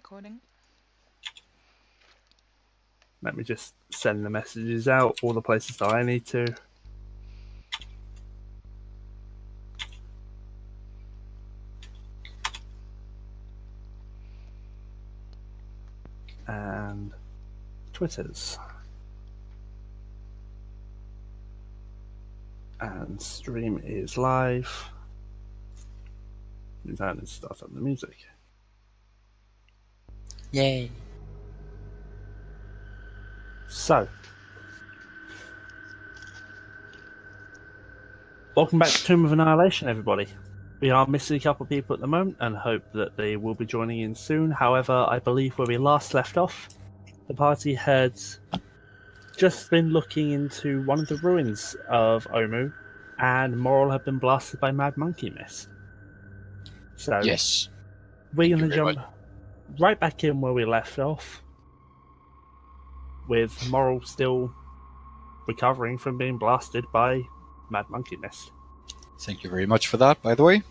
recording. Let me just send the messages out, all the places that I need to. And Twitters. And stream is live. And let's start up the music. Yay. So, welcome back to Tomb of Annihilation, everybody. We are missing a couple of people at the moment and hope that they will be joining in soon. However, I believe where we last left off, the party had just been looking into one of the ruins of Omu, and Moril had been blasted by Mad Monkey Mist. So, Yes. we're going to jump right back in where we left off, with Moril still recovering from being blasted by Mad Monkey Mist. Thank you very much for that, by the way.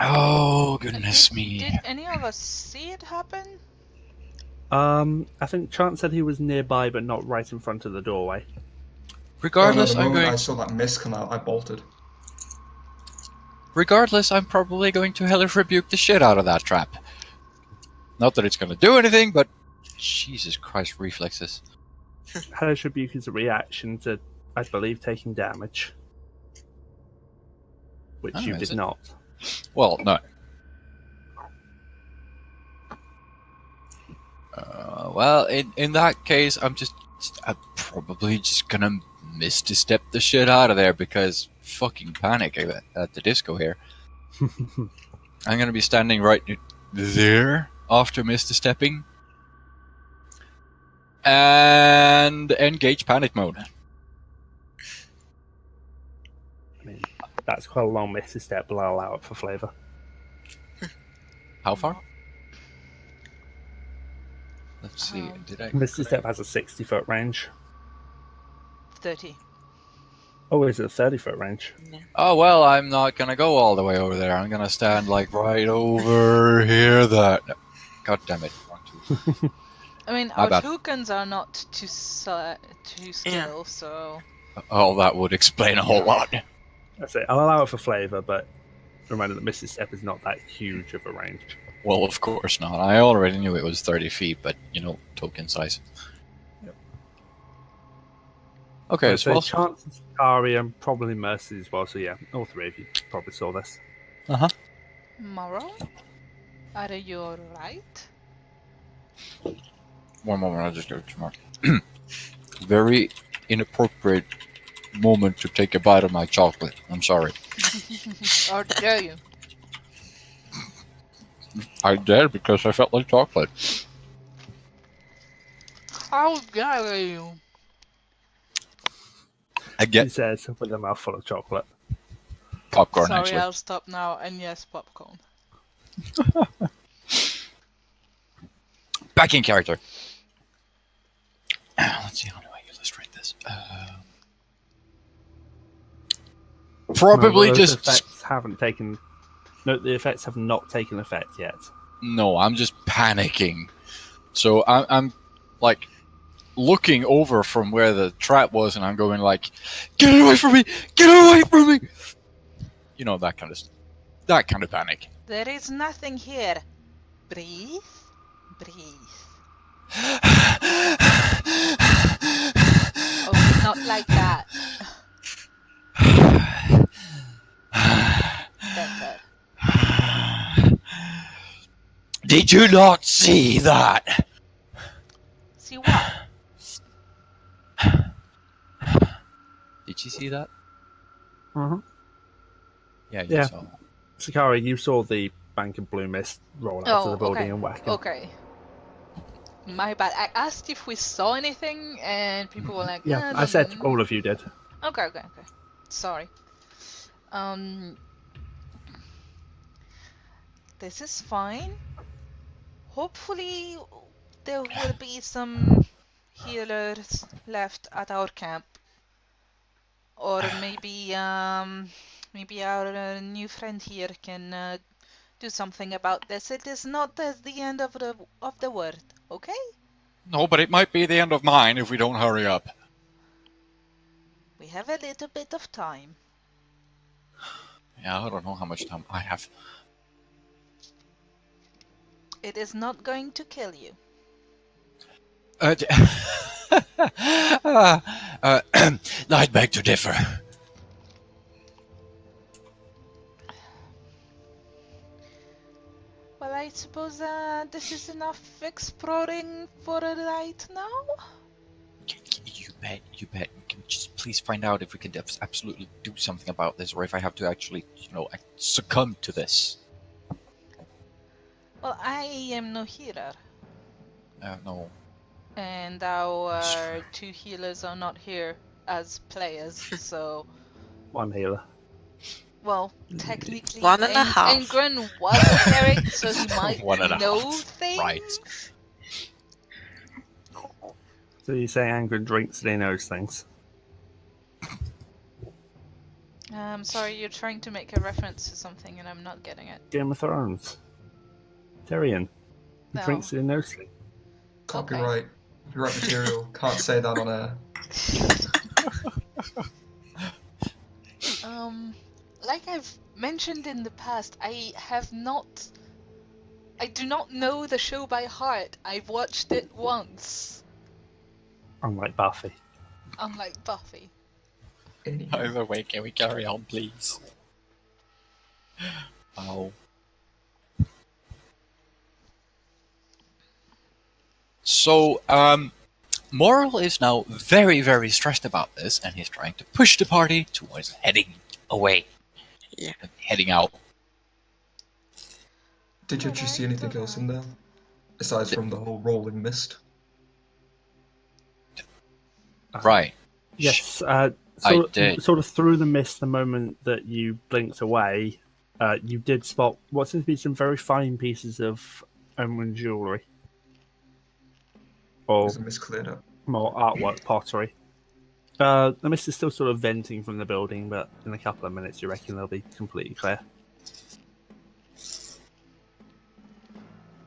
Oh, goodness me. Did any of us see it happen? I think Chance said he was nearby, but not right in front of the doorway. Regardless, the I'm moment going. I saw that mist come out, I bolted. Regardless, I'm probably going to hellish rebuke the shit out of that trap. Not that it's going to do anything, but Jesus Christ, reflexes. Hellish Rebuke is a reaction to, I believe, taking damage, which you did not. Well, no. Well, in that case, I'm probably just gonna misty step the shit out of there because fucking panic at the disco here. I'm gonna be standing right there after misty stepping and engage panic mode. I mean, that's quite a long misty step, but I'll allow it for flavour. How far? Let's see. Misty Step has a 60-foot range. 30. Oh, is it a 30-foot range? Yeah. Oh, well, I'm not gonna go all the way over there. I'm gonna stand, like, right over here. God damn it. 1, 2. I mean, My our bad. tokens are not to scale, so... Oh, that would explain a whole lot. That's it. I'll allow it for flavour, but remember that Misty Step is not that huge of a range. Well, of course not. I already knew it was 30 feet, but, token size. Yep. Okay, so Chance and Sakaria and probably Mercy as well, so yeah, all three of you probably saw this. Uh-huh. Moril? Are you alright? One moment, I'll just go to Mark. Very inappropriate moment to take a bite of my chocolate. I'm sorry. Or dare you? I did because I felt like chocolate. How dare you? Again, He says with a mouthful of chocolate. popcorn, Sorry, actually. I'll stop now, and yes, popcorn. Back in character. Let's see, how do I illustrate this? Probably Those just... effects haven't taken... No, the effects have not taken effect yet. No, I'm just panicking. So I'm like looking over from where the trap was, and I'm going like, "Get it away from me! Get it away from me!" That kind of panic. There is nothing here. Breathe. Breathe. Oh, not like that. Better. Did you not see that? See what? Did you see that? Uh-huh. Yeah, Yeah. saw. Sakaria, you saw the bank of blue mist roll out of the building and whack him. Okay. My bad. I asked if we saw anything, and people were like, Yeah, I said all of you did. Okay. Sorry. This is fine. Hopefully, there will be some healers left at our camp, or maybe our new friend here can do something about this. It is not the end of the world, okay? No, but it might be the end of mine if we don't hurry up. We have a little bit of time. Yeah, I don't know how much time I have. It is not going to kill you. D- I'd beg to differ. Well, I suppose this is enough exploring for right now? You bet. Can we just please find out if we can absolutely do something about this, or if I have to actually, succumb to this? Well, I am no healer, No. and our two healers are not here as players, so... One healer. Well, technically, One and a half. Angren was a cleric, so he might One and a know half. things. Right. So you say Angren drinks and he knows things. Sorry, you're trying to make a reference to something and I'm not getting it. Game of Thrones. Tyrion. He No. drinks and he knows things. Copyright material. Can't say that on air. Like I've mentioned in the past, I do not know the show by heart. I've watched it once. Unlike Buffy. Unlike Buffy. Either way, can we carry on, please? Oh. So, Moril is now very, very stressed about this, and he's trying to push the party towards heading away. Yeah. Heading out. Did you see anything else in there? Aside from the whole rolling mist? Right. Yes, I did. Sort of through the mist the moment that you blinked away, you did spot what seems to be some very fine pieces of Angren jewellery. Or Is the mist cleared up? more artwork, pottery. The mist is still sort of venting from the building, but in a couple of minutes you reckon they'll be completely clear.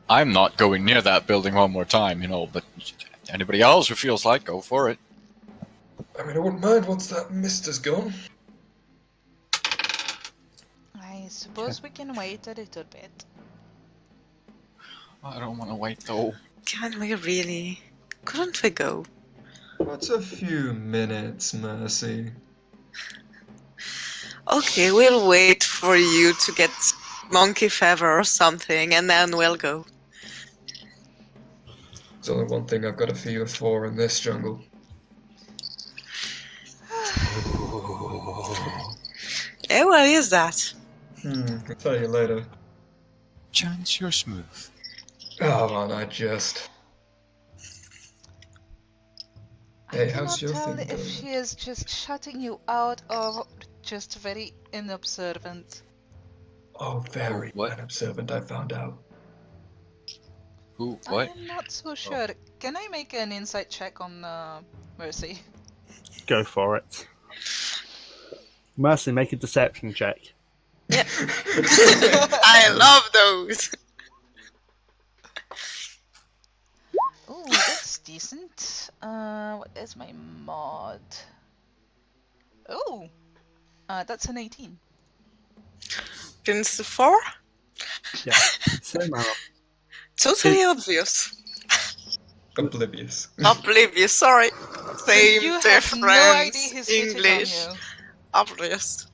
I'm not going near that building one more time, but anybody else who feels like, go for it. I mean, I wouldn't mind once that mist is gone. I suppose we can wait a little bit. I don't want to wait, though. Can we really? Couldn't we go? What's a few minutes, Mercy? Okay, we'll wait for you to get monkey fever or something, and then we'll go. There's only one thing I've got a fever for in this jungle. Yeah, what is that? I'll tell you later. Chance you're smooth. Oh man, Hey, I how's cannot your tell thing if going? she is just shutting you out or just very unobservant. Oh, very what? unobservant, I found out. Who? What? I'm not so sure. Can I make an insight check on Mercy? Go for it. Mercy, make a deception check. Yeah. I love those. Ooh, that's decent. What is my mod? Oh, that's an 18. Against the 4? Yeah. Same amount. Totally obvious. Oblivious. Oblivious, sorry. Same You have difference. no idea he's English. hitting on you. Obvious.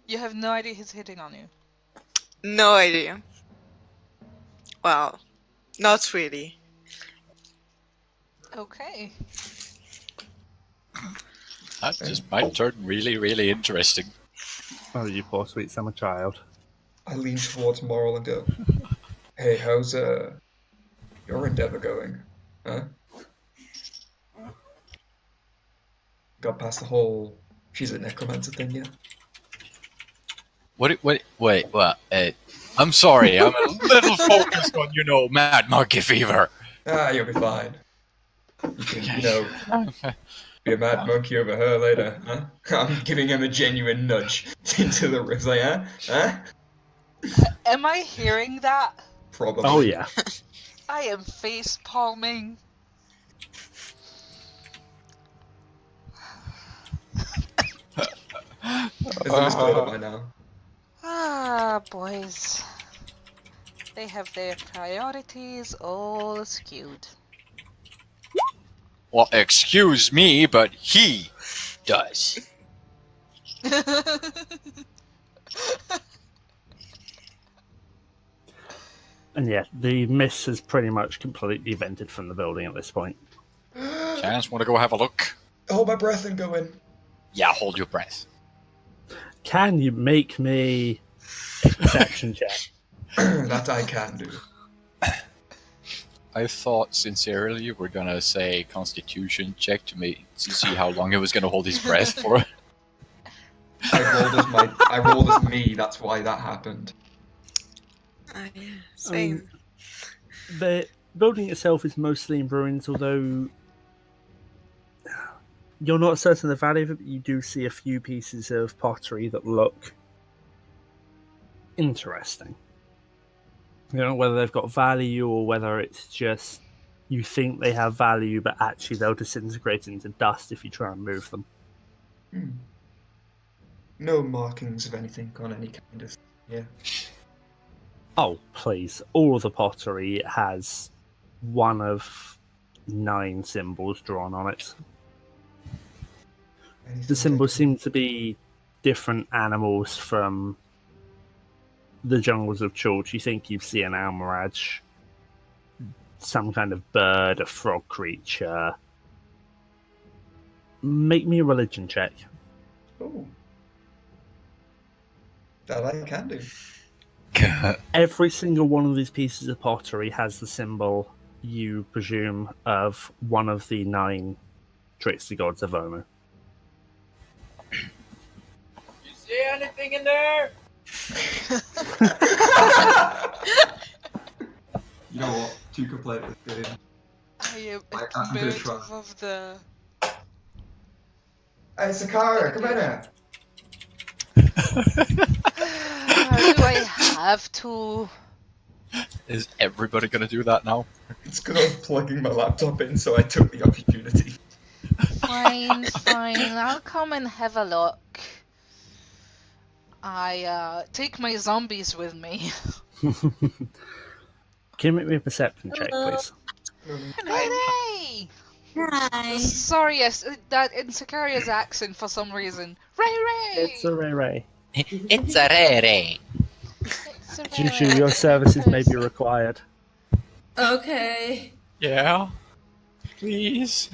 You have no idea he's hitting on you. No idea. Well, not really. Okay. That just might turn really, really interesting. Oh, you poor sweet summer child. I lean towards Moril and go, hey, how's your endeavor going? Huh? Got past the whole she's a necromancer thing yet? Wait, what? I'm sorry, I'm a little focused on, mad monkey fever. Ah, you'll be fine. You can, be a mad monkey over her later, huh? I'm giving him a genuine nudge into the ribs, like, huh? Am I hearing that? Probably. Oh yeah. I am face palming. Isn't this better by now? Ah, boys. They have their priorities all skewed. Well, excuse me, but he does. And yeah, the mist has pretty much completely vented from the building at this point. Chance, want to go have a look? Hold my breath and go in. Yeah, hold your breath. Can you make me a perception check? That I can do. I thought sincerely you were gonna say Constitution check to see how long it was gonna hold his breath for. I rolled as me. That's why that happened. Yeah, I mean, same. the building itself is mostly in ruins, although you're not certain the value of it, but you do see a few pieces of pottery that look interesting. You don't know whether they've got value or whether it's just you think they have value, but actually they'll disintegrate into dust if you try and move them. No markings of anything on any kind of. Yeah. Oh, please. All of the pottery has one of 9 symbols drawn on it. The symbols seem to be different animals from the jungles of Chulch. You think you see an Almiraj, some kind of bird, a frog creature. Make me a religion check. Oh. That I can do. Every single one of these pieces of pottery has the symbol, you presume, of one of the 9 trickster gods of Omu. You see anything in there? You know what? You can play it with good. I am I'm gonna try. motive of the. Hey, Sakaria, come in here. Do I have to? Is everybody gonna do that now? It's because I was plugging my laptop in, so I took the opportunity. Fine, fine. I'll come and have a look. I take my zombies with me. Can you make me a perception check, please? Ray! Hi. Sorry, yes, that in Sakaria's accent for some reason. Ray! It's a Ray. It's a rare. It's a Juju, your services may be required. Okay. Yeah. Please.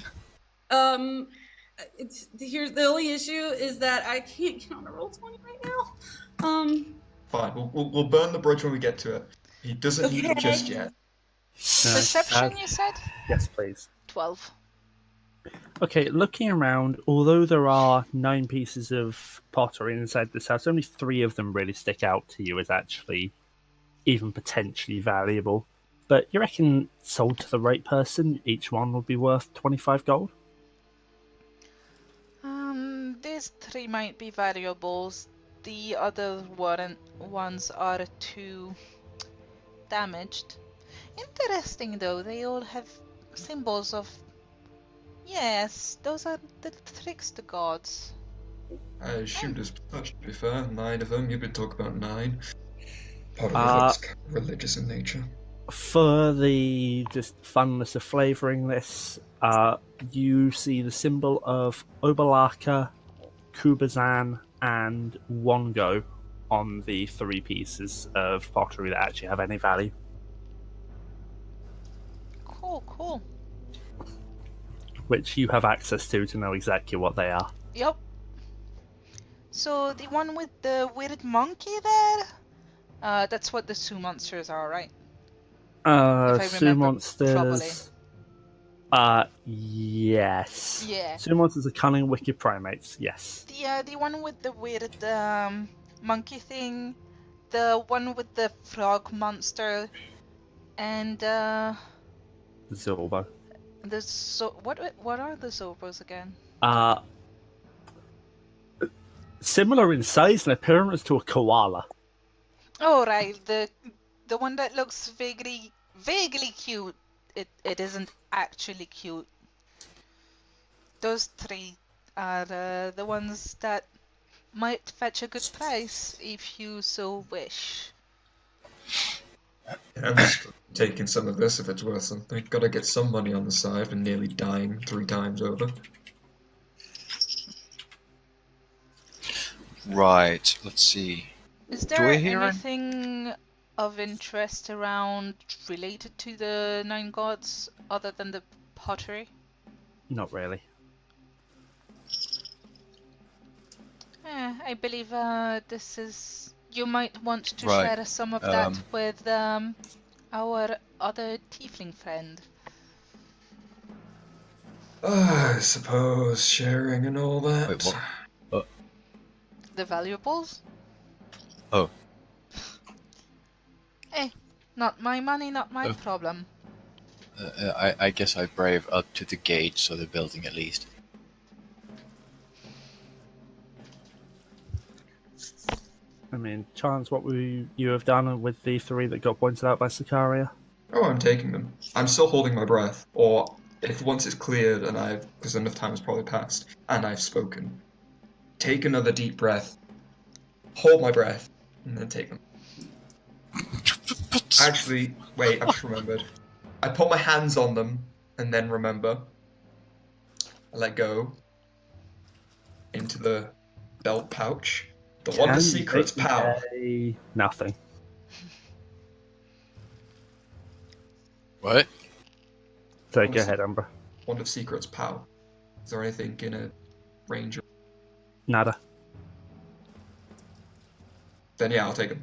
Here's the only issue is that I can't get on a roll 20 right now. Fine, we'll burn the bridge when we get to it. He doesn't need it just yet. Perception, you said? Yes, please. 12. Okay, looking around, although there are 9 pieces of pottery inside this house, only 3 of them really stick out to you as actually even potentially valuable. But you reckon sold to the right person, each one would be worth 25 gold? These 3 might be valuables. The other ones are too damaged. Interesting though, they all have symbols of. Yes, those are the trickster gods. I assumed as such, to be fair. 9 of them, you've been talking about 9. Part of it's kind of religious in nature. For the just funness of flavouring this, you see the symbol of Obalaka, Kubazan, and Wongo on the 3 pieces of pottery that actually have any value. Cool. Which you have access to know exactly what they are. Yep. So the one with the weird monkey there? That's what the Sioux monsters are, right? If I Sioux remember monsters. Yes. Yeah. Sioux monsters are cunning, wicked primates. Yes. The one with the weird monkey thing, the one with the frog monster, and Zorbo. what are the Zorbos again? Similar in size and appearance to a koala. Oh, right, the one that looks vaguely cute. It isn't actually cute. Those three are the ones that might fetch a good price if you so wish. Yeah, I'm just taking some of this if it's worth something. Gotta get some money on the side for nearly dying 3 times over. Right. Let's see. Is Do we there hear anything of interest around related to the Nine Gods other than the pottery? Not really. I believe this is. You might want to Right, share some of that with our other tiefling friend. I suppose sharing and all that. Wait, what? The valuables? Oh. Not my money, not my Oh. problem. I guess I brave up to the gates of the building at least. I mean, Chance, what would you have done with the 3 that got pointed out by Sakaria? Oh, I'm taking them. I'm still holding my breath. Or if once it's cleared and because enough time has probably passed, and I've spoken, take another deep breath, hold my breath, and then take them. Actually, wait, I've just remembered. I put my hands on them, and then remember. I let go into the belt pouch. The Wonder Can you Secrets, make pal. Nothing. What? So go ahead, Umbra. Wand of Secrets, pal. Is there anything in a range of... Nada. Then yeah, I'll take them.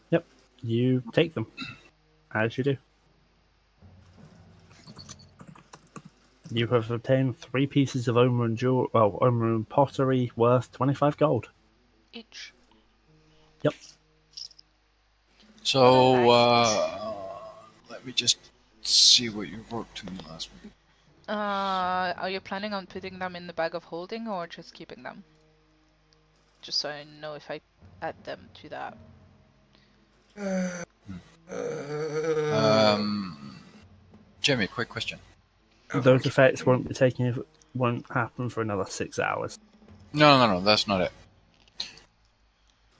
Yep, you take them. As you do. You have obtained 3 pieces of Omerun pottery worth 25 gold. Each. Yep. So, let me just see what you wrote to me last week. Are you planning on putting them in the bag of holding or just keeping them? Just so I know if I add them to that. Jimmy, quick question. Those effects won't happen for another 6 hours. No, that's not it.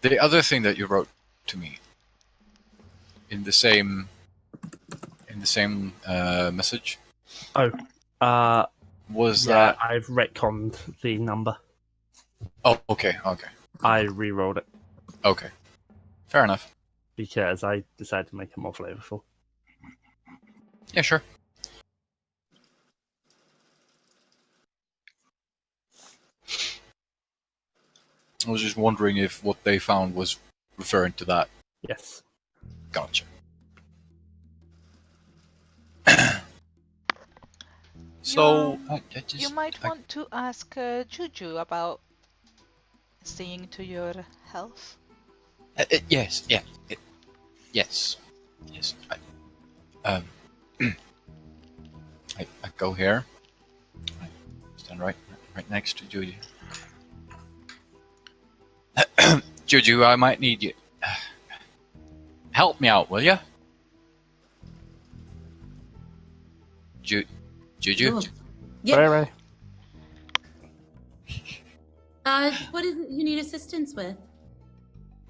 The other thing that you wrote to me in the same message. Oh, was yeah, that? I've retconned the number. Oh, okay. I re-rolled it Okay, fair enough. because I decided to make it more flavorful. Yeah, sure. I was just wondering if what they found was referring to that. Yes. Gotcha. So, You might want to ask Juju about seeing to your health. Yes, yeah, yes. I go here. I stand right next to Juju. Juju, I might need you. Help me out, will ya? Juju? Oh. Yeah. Ray. What is it you need assistance with?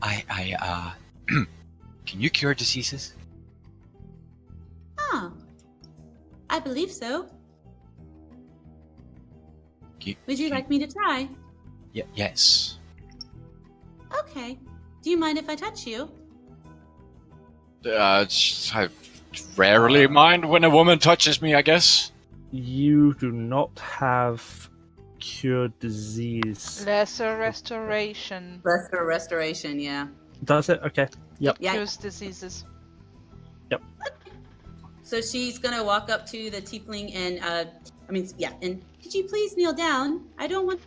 Can you cure diseases? Ah, I believe so. Would you like me to try? Yes. Okay. Do you mind if I touch you? I rarely mind when a woman touches me, I guess. You do not have cure disease. Lesser restoration. Lesser restoration, yeah. Does it? Okay. Yep. Yeah. Cures diseases. Yep. So she's gonna walk up to the tiefling and and could you please kneel down? I don't want.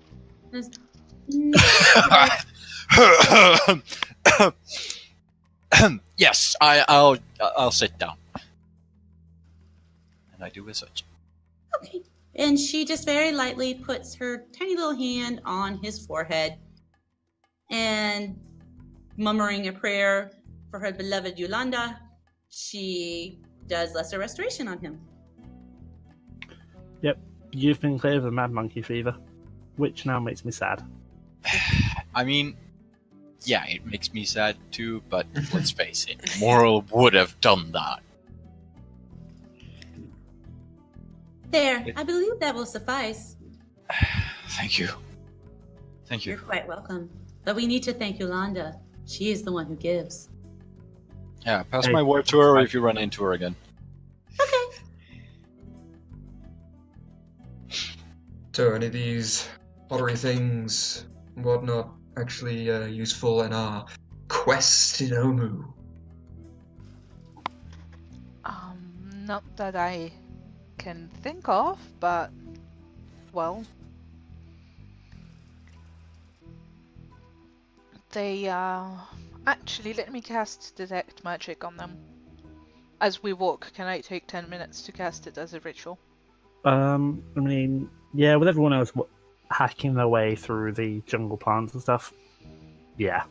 Yes, I'll sit down, and I do as such. Okay. And she just very lightly puts her tiny little hand on his forehead and, murmuring a prayer for her beloved Yolanda, she does lesser restoration on him. Yep, you've been cleared of mad monkey fever, which now makes me sad. I mean, yeah, it makes me sad too, but let's face it, Moril would have done that. There, I believe that will suffice. Thank you. Thank You're you. quite welcome. But we need to thank Yolanda. She is the one who gives. Yeah, pass Hey, my word to her fine. if you run into her again. Okay. So, any of these pottery things and whatnot actually useful in our quest in Omu? Not that I can think of, but well, they actually let me cast detect magic on them. As we walk, can I take 10 minutes to cast it as a ritual? I mean, yeah, with everyone else hacking their way through the jungle plants and stuff, yeah,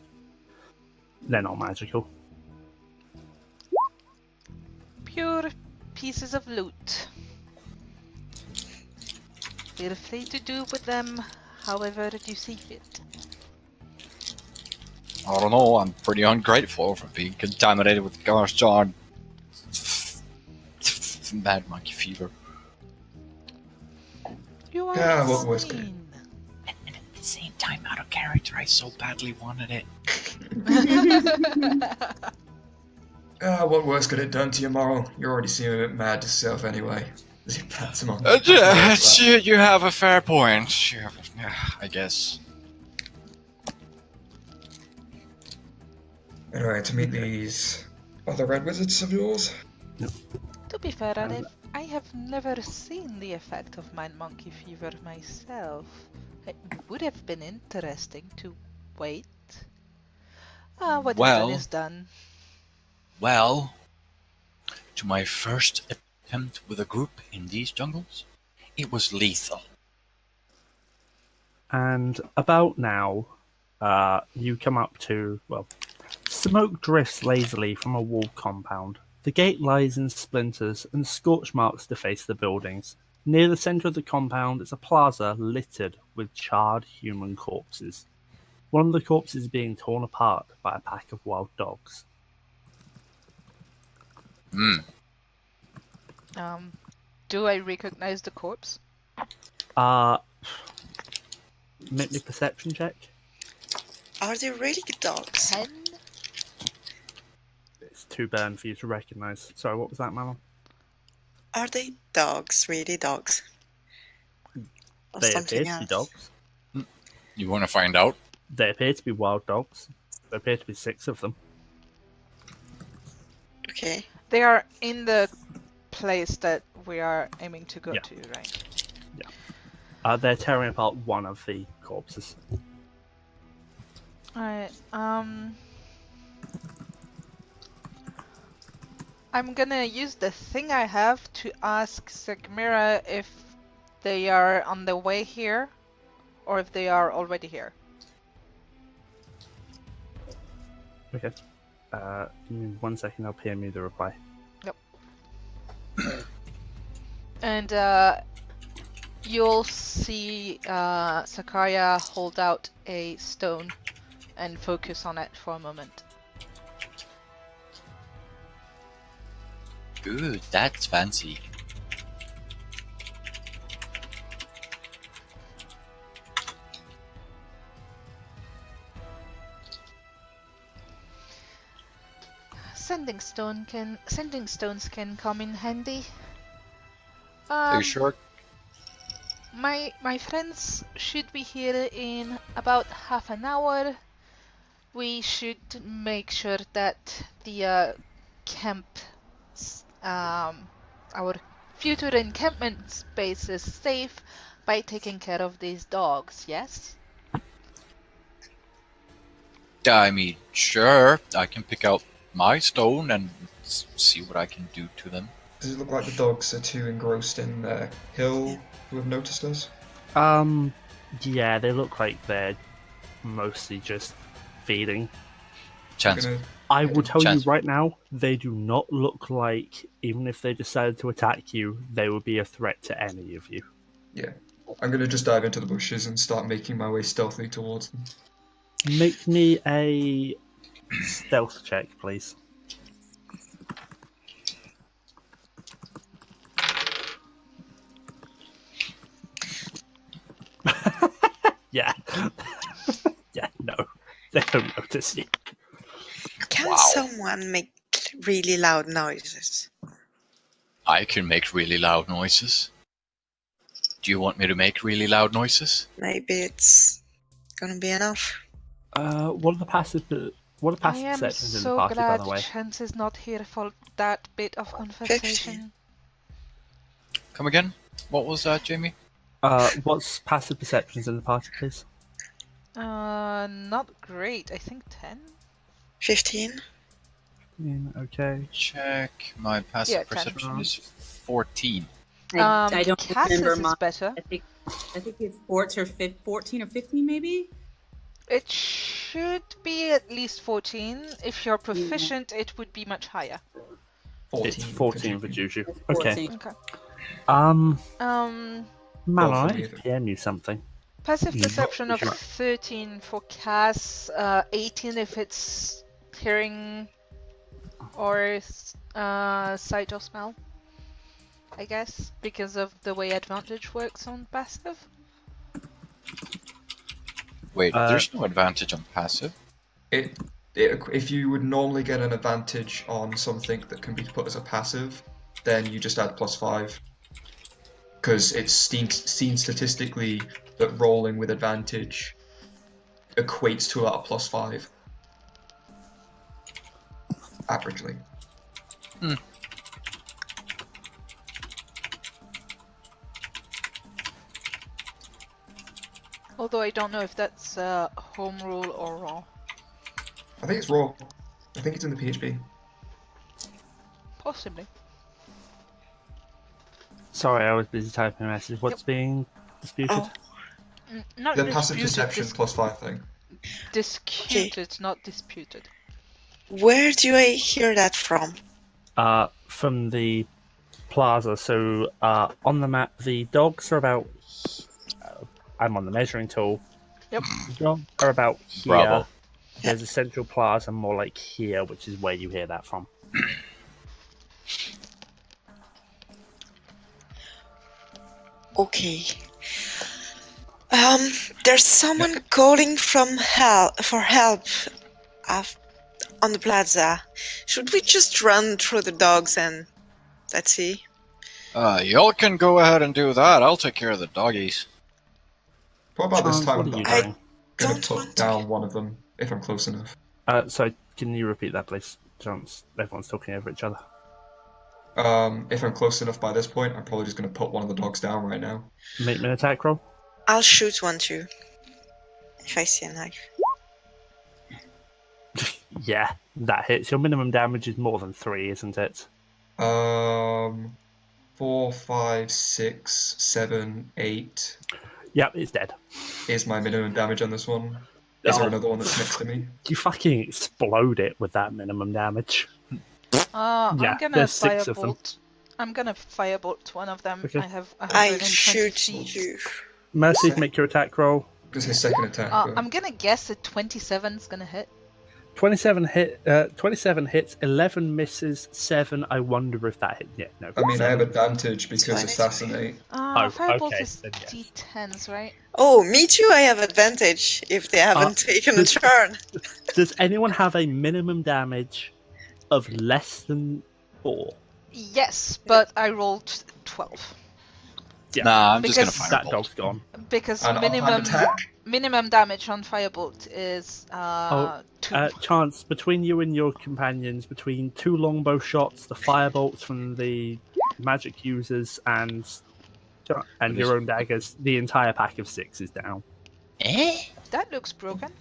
they're not magical. Pure pieces of loot. Feel free to do with them however you see fit. I don't know, I'm pretty ungrateful for being contaminated with gosh darn mad monkey fever. You are Yeah, what was good? insane. And at the same time, out of character, I so badly wanted it. What worse could it done to you, Moril? You already seem a bit mad to self anyway. As he pats him on You have a fair point. I guess. Anyway, to meet these other red wizards of yours? To be fair, I have never seen the effect of mad monkey fever myself. It would have been interesting to wait. What is done is done. Well, to my first attempt with a group in these jungles, it was lethal. And about now, you come up to, well, smoke drifts lazily from a wall compound. The gate lies in splinters and scorch marks deface the buildings. Near the centre of the compound is a plaza littered with charred human corpses. One of the corpses is being torn apart by a pack of wild dogs. Do I recognize the corpse? Make me perception check. Are they really dogs? 10? It's too bad for you to recognise. Sorry, what was that, Manon? Are they dogs? Really dogs? Or They something appear to be else? dogs. You want to find out? They appear to be wild dogs. There appear to be 6 of them. Okay. They are in the place that we are aiming to go Yeah. to, right? They're tearing apart one of the corpses. Alright, I'm gonna use the thing I have to ask Sakaria if they are on the way here, or if they are already here. Okay. Give me 1 second, I'll PM you the reply. And you'll see Sakaria hold out a stone and focus on it for a moment. Good, that's fancy. Sending stones can come in handy. Are you sure? My friends should be here in about half an hour. We should make sure that the camp, our future encampment space is safe by taking care of these dogs, yes? I mean, sure. I can pick out my stone and see what I can do to them. Does it look like the dogs are too engrossed in their hill to have noticed us? Yeah, they look like they're mostly just feeding. Chance. I will tell you Chance. right now, they do not look like, even if they decided to attack you, they would be a threat to any of you. Yeah. I'm gonna just dive into the bushes and start making my way stealthily towards them. Make me a stealth check, please. Yeah. Yeah, no. They don't notice you. Can Wow. someone make really loud noises? I can make really loud noises. Do you want me to make really loud noises? Maybe it's gonna be enough. What are the passive I am perceptions in the so party, by glad the way? Chance is not here for that bit of conversation. Come again? What was that, Jamie? What's passive perceptions in the party, please? Not great. I think 10. 15? Okay. Check. My passive Yeah, 10. perception is 14. I don't Cass's remember is mine. better. I think it's 14 or 15, maybe. It should be at least 14. If you're proficient, it would be much higher. 14. It's 14 for Juju. It's Okay. 14. Okay. Mal, Well, I for me, PM you something. Passive Yeah. perception of Sure. 13 for Cass, 18 if it's hearing or sight or smell, I guess, because of the way advantage works on passive. Wait, there's no advantage on passive. If you would normally get an advantage on something that can be put as a passive, then you just add +5. Because it's seen statistically that rolling with advantage equates to about a +5. Averagely. Although I don't know if that's home rule or raw. I think it's raw. I think it's in the PHP. Possibly. Sorry, I was busy typing a message. What's being disputed? Oh. Not The passive disputed, perception +5 thing. disputed, not disputed. Where do I hear that from? From the plaza. So on the map, the dogs are about. I'm on the measuring tool. Yep. The dogs are about here. Bravo. There's a central plaza more like here, which is where you hear that from. Okay. There's someone calling from for help on the plaza. Should we just run through the dogs and let's see? Y'all can go ahead and do that. I'll take care of the doggies. What about this Chance, time? what are you I'm doing? gonna don't put want to down get- one of them if I'm close enough. Sorry, can you repeat that, please? Chance, everyone's talking over each other. If I'm close enough by this point, I'm probably just gonna put one of the dogs down right now. Make me an attack roll. I'll shoot one too. If I see a knife. Yeah, that hits. Your minimum damage is more than 3, isn't it? 4, 5, 6, 7, 8 Yep, it's dead. is my minimum damage on this one. Is there another one that's next to me? You fucking explode it with that minimum damage. Yeah, I'm gonna there's 6 of them. firebolt. I'm gonna firebolt one of them. Okay. I have I 120 shoot feet. you. Mercy, make your attack roll. Just his second attack. but- I'm gonna guess that 27's gonna hit. 27 hits, 11 misses, 7. I wonder if that hit. Yeah, no. I mean, I have 7. advantage because 23. assassinate. Firebolt okay, is then yes. D10s, right? Oh, me too. I have advantage if they haven't taken a this- turn. Does anyone have a minimum damage of less than 4? Yes, but I rolled 12. Yeah. Nah, I'm just gonna Because fire That bolt. dog's gone. Because An offhand attack. minimum damage on firebolt is 2. Chance, between you and your companions, between 2 longbow shots, the firebolts from the magic users, and your own daggers, the entire pack of 6 is down. That looks broken.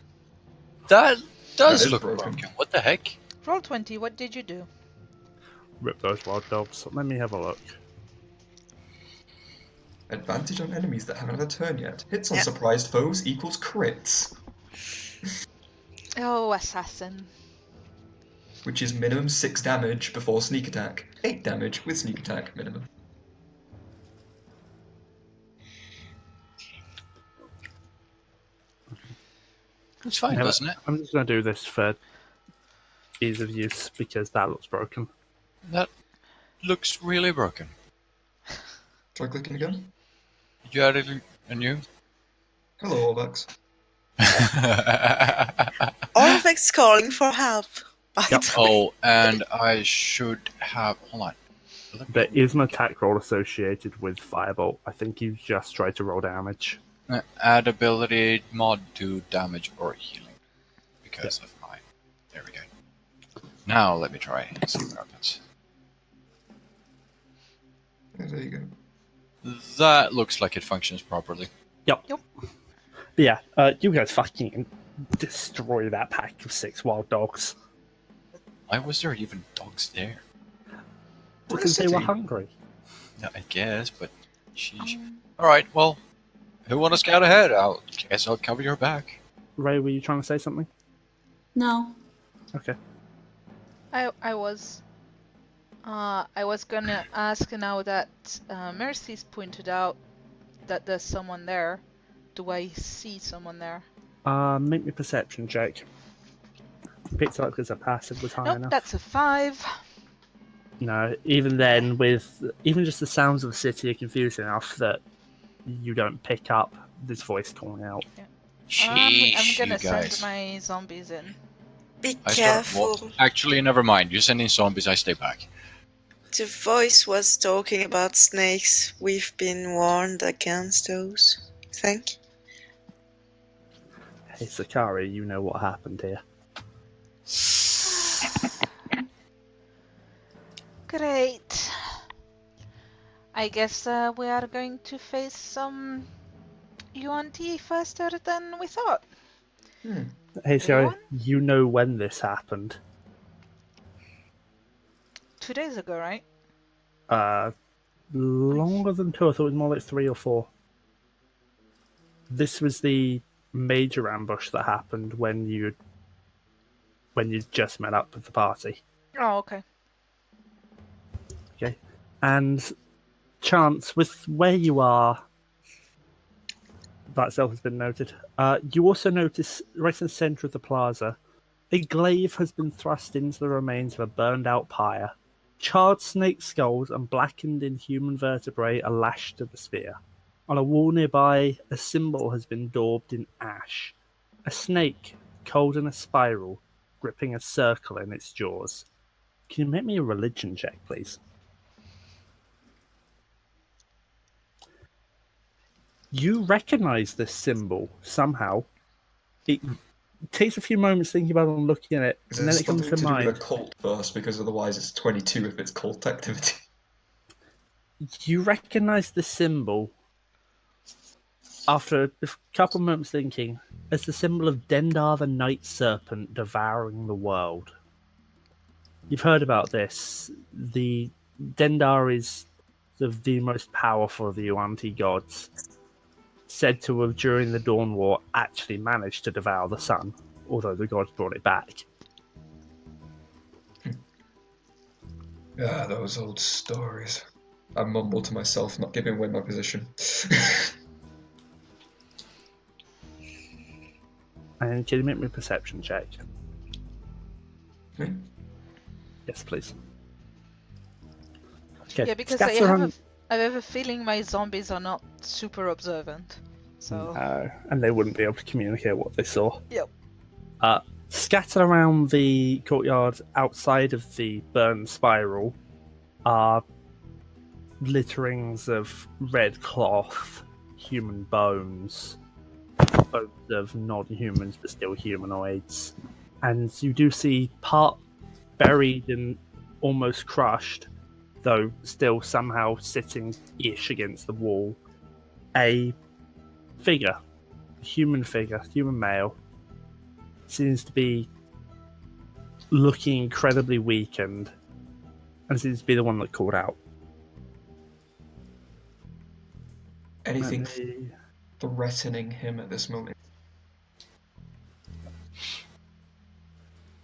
That That does is look broken. broken. What the heck? Roll 20. What did you do? rip those wild dogs. Let me have a look. Advantage on enemies that haven't had a turn yet. Hits on Yeah. surprised foes equals crits, Oh, assassin. which is minimum 6 damage before sneak attack, 8 damage with sneak attack minimum. It's fine, Yeah, doesn't it? I'm just going to do this for ease of use because that looks broken. That looks really broken. Try clicking again. Did you add it a new? Hello, Alex. Orvex calling for help. Yep. Oh, and I should have. Hold on. There is an attack roll associated with Firebolt. I think you just tried to roll damage. Add ability mod to damage or healing because of mine. There we go. Now let me try and see what happens. Yeah, there you go. That looks like it functions properly. Yep. Yep. But yeah, you guys fucking destroy that pack of 6 wild dogs. Why was there even dogs there? Because they were city. hungry. Yeah, I guess, but sheesh. Alright, well, who want to scout ahead? I guess I'll cover your back. Ray, were you trying to say something? No. Okay. I was gonna ask now that Mercy's pointed out that there's someone there. Do I see someone there? Make me a perception check. Picked up because a passive was high Nope, enough. that's a 5. No, even then, with even just the sounds of the city are confusing enough that you don't pick up this voice calling out. Sheesh, I'm gonna you guys. send my zombies in. Be I start, careful. well, actually, never mind. You're sending zombies, I stay back. The voice was talking about snakes. We've been warned against those. I think. Hey, Sakaria, you know what happened here. Great. I guess we are going to face some UNT faster than we thought. Hey, Sakaria, Anyone? you know when this happened. 2 days ago, right? Longer than 2. I thought it was more like 3 or 4. This was the major ambush that happened when you just met up with the party. Oh, okay. Okay, and Chance, with where you are, that itself has been noted. You also notice right in the centre of the plaza, a glaive has been thrust into the remains of a burned-out pyre. Charred snake skulls and blackened inhuman vertebrae are lashed to the spear. On a wall nearby, a symbol has been daubed in ash. A snake, cold in a spiral, gripping a circle in its jaws. Can you make me a religion check, please? You recognise this symbol somehow. It takes a few moments thinking about it and looking at it, Is and there then it comes something to to do with mind. a cult first? Because otherwise it's 22 if it's cult activity. You recognise the symbol after a couple moments thinking as the symbol of Dendar the Night Serpent devouring the world. You've heard about this. The Dendar is the most powerful of the Yuan-Ti gods, said to have, during the Dawn War, actually managed to devour the sun, although the gods brought it back. Ah, those old stories. I mumble to myself, not giving away my position. And can you make me a perception check? Me? Yes, please. Okay. Yeah, because Scatter I have a feeling my zombies are not super observant. So and they wouldn't be able to communicate what they saw. Yep. Scattered around the courtyard outside of the burned spiral are litterings of red cloth, human bones of non-humans but still humanoids. And you do see part buried and almost crushed, though still somehow sitting-ish against the wall, a figure, a human male, seems to be looking incredibly weakened, and seems to be the one that called out. Anything Let me- threatening him at this moment?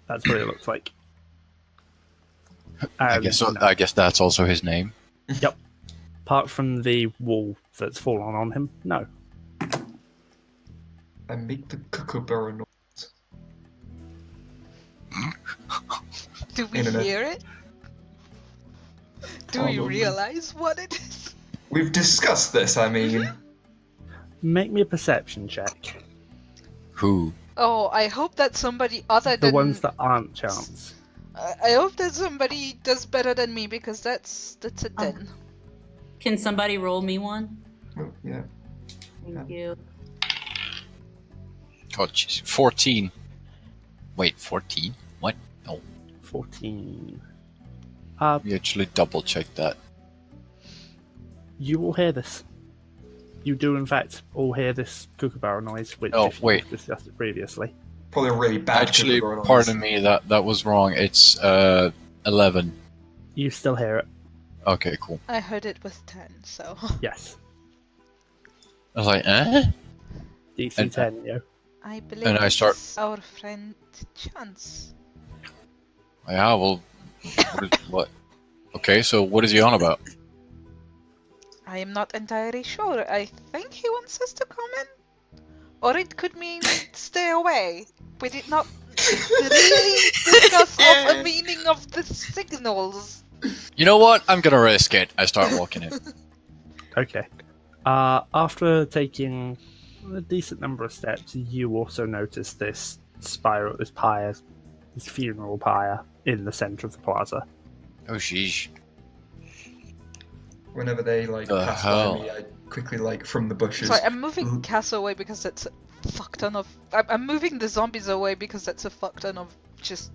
That's what it looks like. I guess No. I guess that's also his name. Yep. Apart from the wall that's fallen on him, no. I make the kookaburra noise. Do we Internet. hear it? Do we Probably. realize what it is? We've discussed this, I mean. Make me a perception check. Who? Oh, I hope that somebody other The than ones that aren't chance. I hope that somebody does better than me because that's a 10. Can somebody roll me one? Oh, yeah. Thank you. Oh, jeez. 14. Wait, 14? What? No. 14. We actually double checked that. You will hear this. You do, in fact, all hear this kookaburra noise, which Oh, if wait. you've discussed it previously. Probably a really bad Actually, kookaburra noise. pardon me, that was wrong. It's 11. You still hear it, Okay, cool. I heard it with 10, so yes. I was like, eh? DC And- 10, yo. I believe And I start- it's our friend Chance. Yeah, well, what? Okay, so what is he on about? I am not entirely sure. I think he wants us to come in. Or it could mean stay away. We did not really discuss all the meaning of the signals. You know what? I'm gonna risk it. I start walking in. Okay. After taking a decent number of steps, you also notice this spiral, this pyre, this funeral pyre in the center of the plaza. Oh, sheesh. Whenever they The pass hell? by me, I quickly like from the bushes. Sorry, I'm moving Cass away because that's a fuck ton of. I'm moving the zombies away because that's a fuck ton of just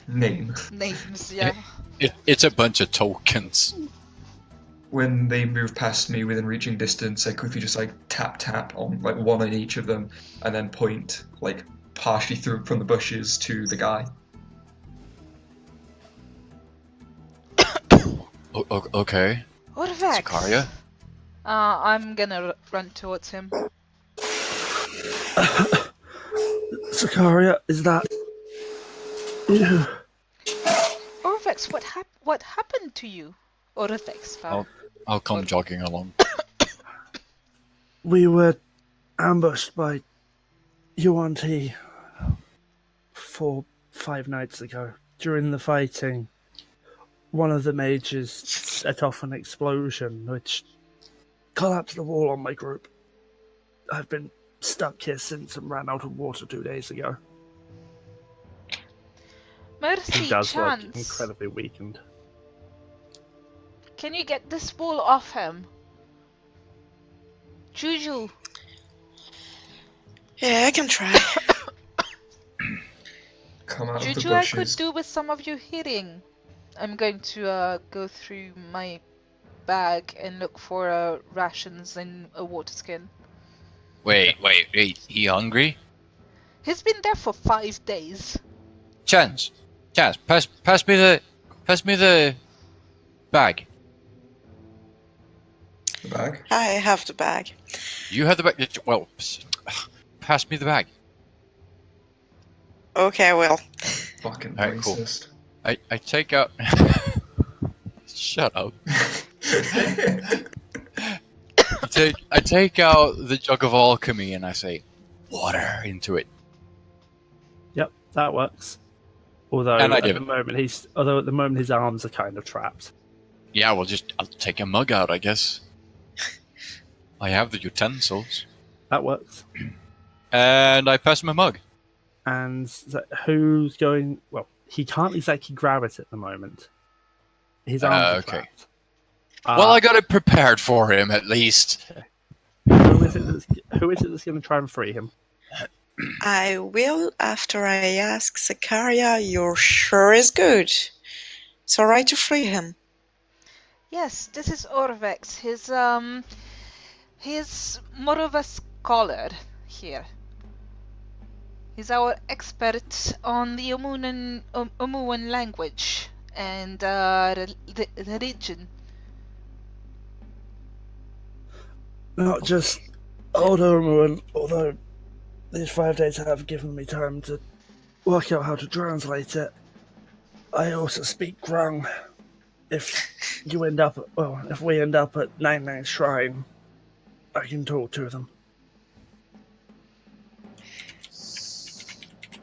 Name. names. Yeah. It's a bunch of tokens. When they move past me within reaching distance, I quickly just tap on one on each of them, and then point partially through from the bushes to the guy. Okay. Orvex. Sakaria? I'm gonna run towards him. Sakaria, is that you? Orvex, what happened to you? Orvex, fam. I'll come jogging along. We were ambushed by UNT 4-5 nights ago. During the fighting, one of the mages set off an explosion which collapsed the wall on my group. I've been stuck here since and ran out of water 2 days ago. Mercy, He does look Chance. incredibly weakened. Can you get this wall off him? Juju. Yeah, I can try. Come out of the Juju, I bushes. could do with some of your healing. I'm going to go through my bag and look for rations and a water skin. Wait. He hungry? He's been there for 5 days. Chance, pass me the bag. The bag? I have the bag. You have the bag. Well, pass me the bag. Okay, I will. Fucking Alright, cool. racist. I take out. Shut up. I take out the jug of alchemy and I say, water into it. Yep, that works. Although And I at give the it. moment his arms are kind of trapped. Yeah, I'll take a mug out, I guess. I have the utensils. That works. And I pass him a mug. And who's going? Well, he can't exactly grab it at the moment. His arms are Okay. trapped. Well, I got it prepared for him, at least. Who is it that's going to try and free him? I will after I ask Sakaria. You're sure is good. It's alright to free him. Yes, this is Orvex. He's more of a scholar here. He's our expert on the Omuan language and religion. Not just old Umbra, although these 5 days have given me time to work out how to translate it. I also speak Grung. If we end up at Nang Nang Shrine, I can talk to them.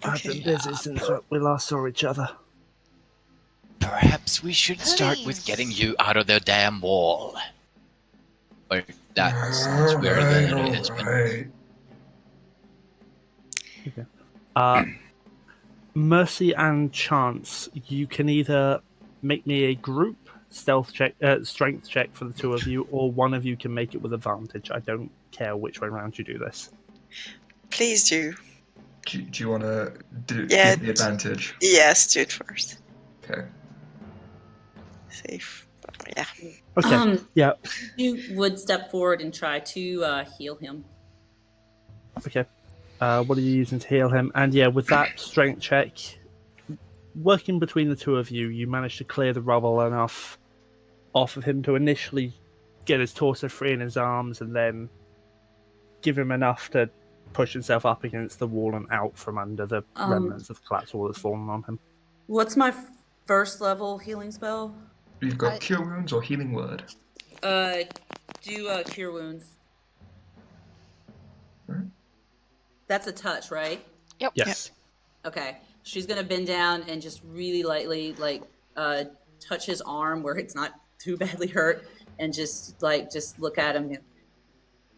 I've been busy since we last saw each other. Perhaps we should start with Please. getting you out of the damn wall. Or that's where the is. Alright. Mercy and Chance, you can either make me a group strength check for the two of you, or one of you can make it with advantage. I don't care which way around you do this. Please do. Do you want to give Yeah, the advantage? Yes, do it first. Okay. Safe. Yeah. Okay. Yeah. You would step forward and try to heal him. Okay. What are you using to heal him? And yeah, with that strength check, working between the two of you, you manage to clear the rubble enough off of him to initially get his torso free in his arms, and then give him enough to push himself up against the wall and out from under the remnants of the collapsed wall that's fallen on him. What's my first level healing spell? You've got Cure Wounds or Healing Word. Do Cure Wounds. Alright. That's a touch, right? Yep. Yes. Okay. She's gonna bend down and just really lightly, touch his arm where it's not too badly hurt, and just look at him.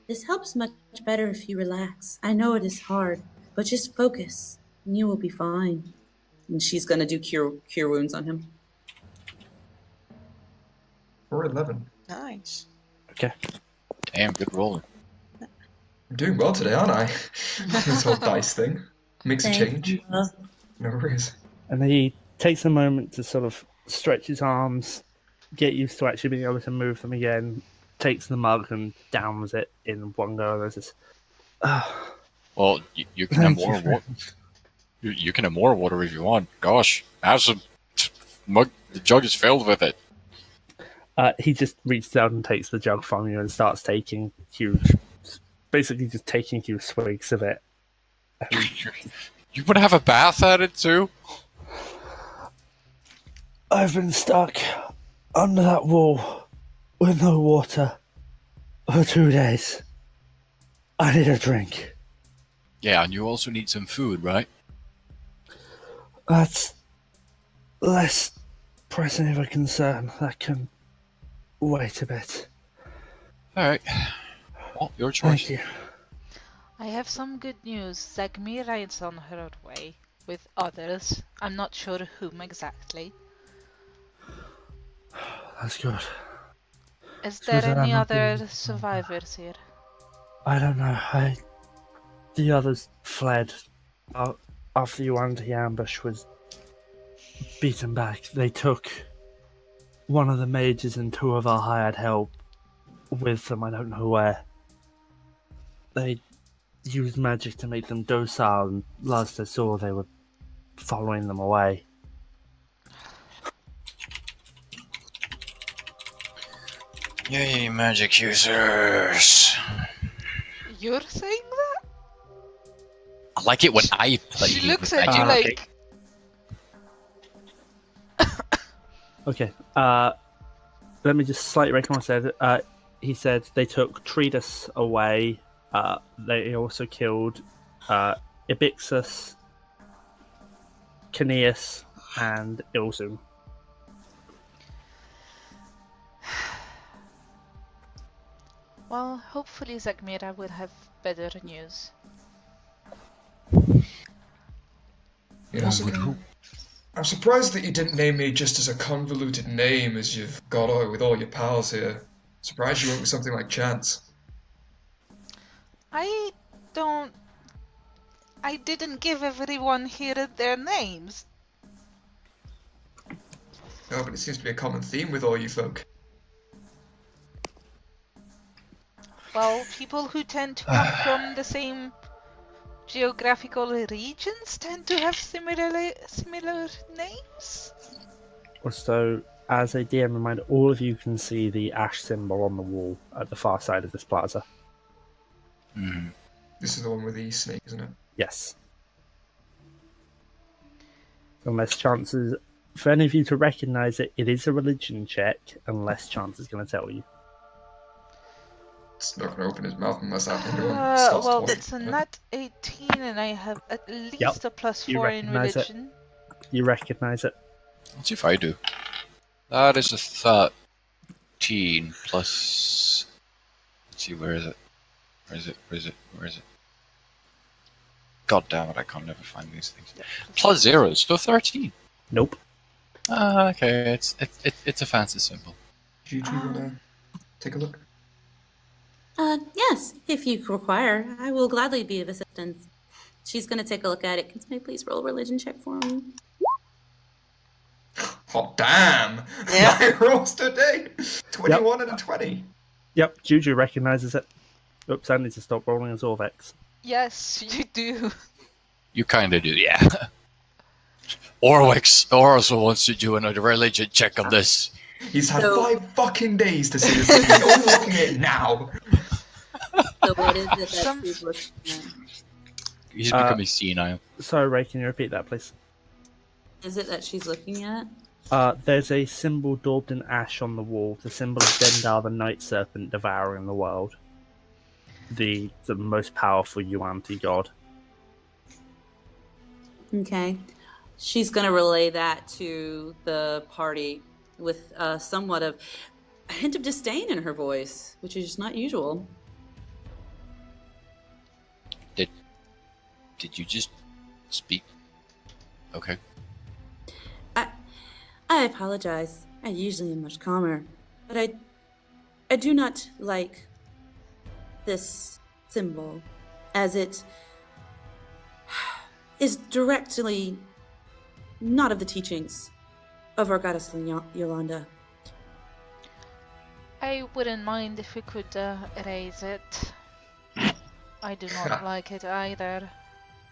This helps much better if you relax. I know it is hard, but just focus, and you will be fine. And she's gonna do cure wounds on him. Or 11. Nice. Okay. Damn, good rolling. I'm doing well today, aren't I? This whole dice thing. Makes a Thank change. you. No worries. And then he takes a moment to sort of stretch his arms, get used to actually being able to move them again, takes the mug and downs it in one go. There's this. Well, you can have Thank more you. water. You can have more water if you want. Gosh, have some mug. The jug is filled with it. He just reaches out and takes the jug from you and starts taking huge swigs of it. You want to have a bath at it too? I've been stuck under that wall with no water for 2 days. I need a drink. Yeah, and you also need some food, right? That's less pressing of a concern. That can wait a bit. All right. Well, your choice. Thank you. I have some good news. Zagmira is on her way with others. I'm not sure whom exactly. That's good. Is there Susan, any I'm not other doing- survivors here? I don't know. The others fled after you under the ambush was beaten back. They took one of the mages and 2 of our hired help with them. I don't know where. They used magic to make them docile, and last I saw, they were following them away. Yay, magic users! You're saying that? I like it when I play. She you looks with at you magic. like... Okay. Let me just slightly recognise that. He said they took Treatus away. They also killed Ibixus, Caneus, and Ilzum. Well, hopefully Zagmira will have better news. Yeah, I'm surprised that you didn't name me just as a convoluted name as you've got with all your pals here. Surprised you went with something like Chance. I didn't give everyone here their names. No, but it seems to be a common theme with all you folk. Well, people who tend to come from the same geographical regions tend to have similar names. So, as a DM reminder, all of you can see the ash symbol on the wall at the far side of this plaza. Mhm. This is the one with the snake, isn't it? Yes. Unless chances for any of you to recognise it, it is a religion check, unless chance is going to tell you. It's not going to open his mouth unless anyone starts Well, talking. that's a nat 18, and I have at least a +4 You in recognise it. religion. You recognise it. Let's see if I do. That is a 13 plus. Let's see, where is it? Where is it? Where is it? Where is it? God damn it! I can't never find these things. Plus 0, so 13. Nope. Okay, it's a fancy symbol. Juju, you want to take a look? Yes, if you require, I will gladly be of assistance. She's going to take a look at it. Can somebody please roll a religion check for me? Oh, damn! Yeah. My rolls today! 21 and a 20. Yep, Juju recognises it. Oops, I need to stop rolling as Orvex. Yes, you do. You kind of do, yeah. Orwix also wants to do another religion check on this. He's had So- 5 fucking days to see this. He's only looking at it now. So what is it that Some- she's looking at? He's becoming senile. Sorry, Ray, can you repeat that, please? Is it that she's looking at? There's a symbol daubed in ash on the wall, the symbol of Dendar, the night serpent devouring the world. The most powerful Yuan-Ti god. Okay. She's going to relay that to the party with somewhat of a hint of disdain in her voice, which is not usual. Did you just speak? Okay. I apologize. I usually am much calmer, but I do not like this symbol, as it is directly not of the teachings of our goddess Yolanda. I wouldn't mind if we could erase it. I do not like it either.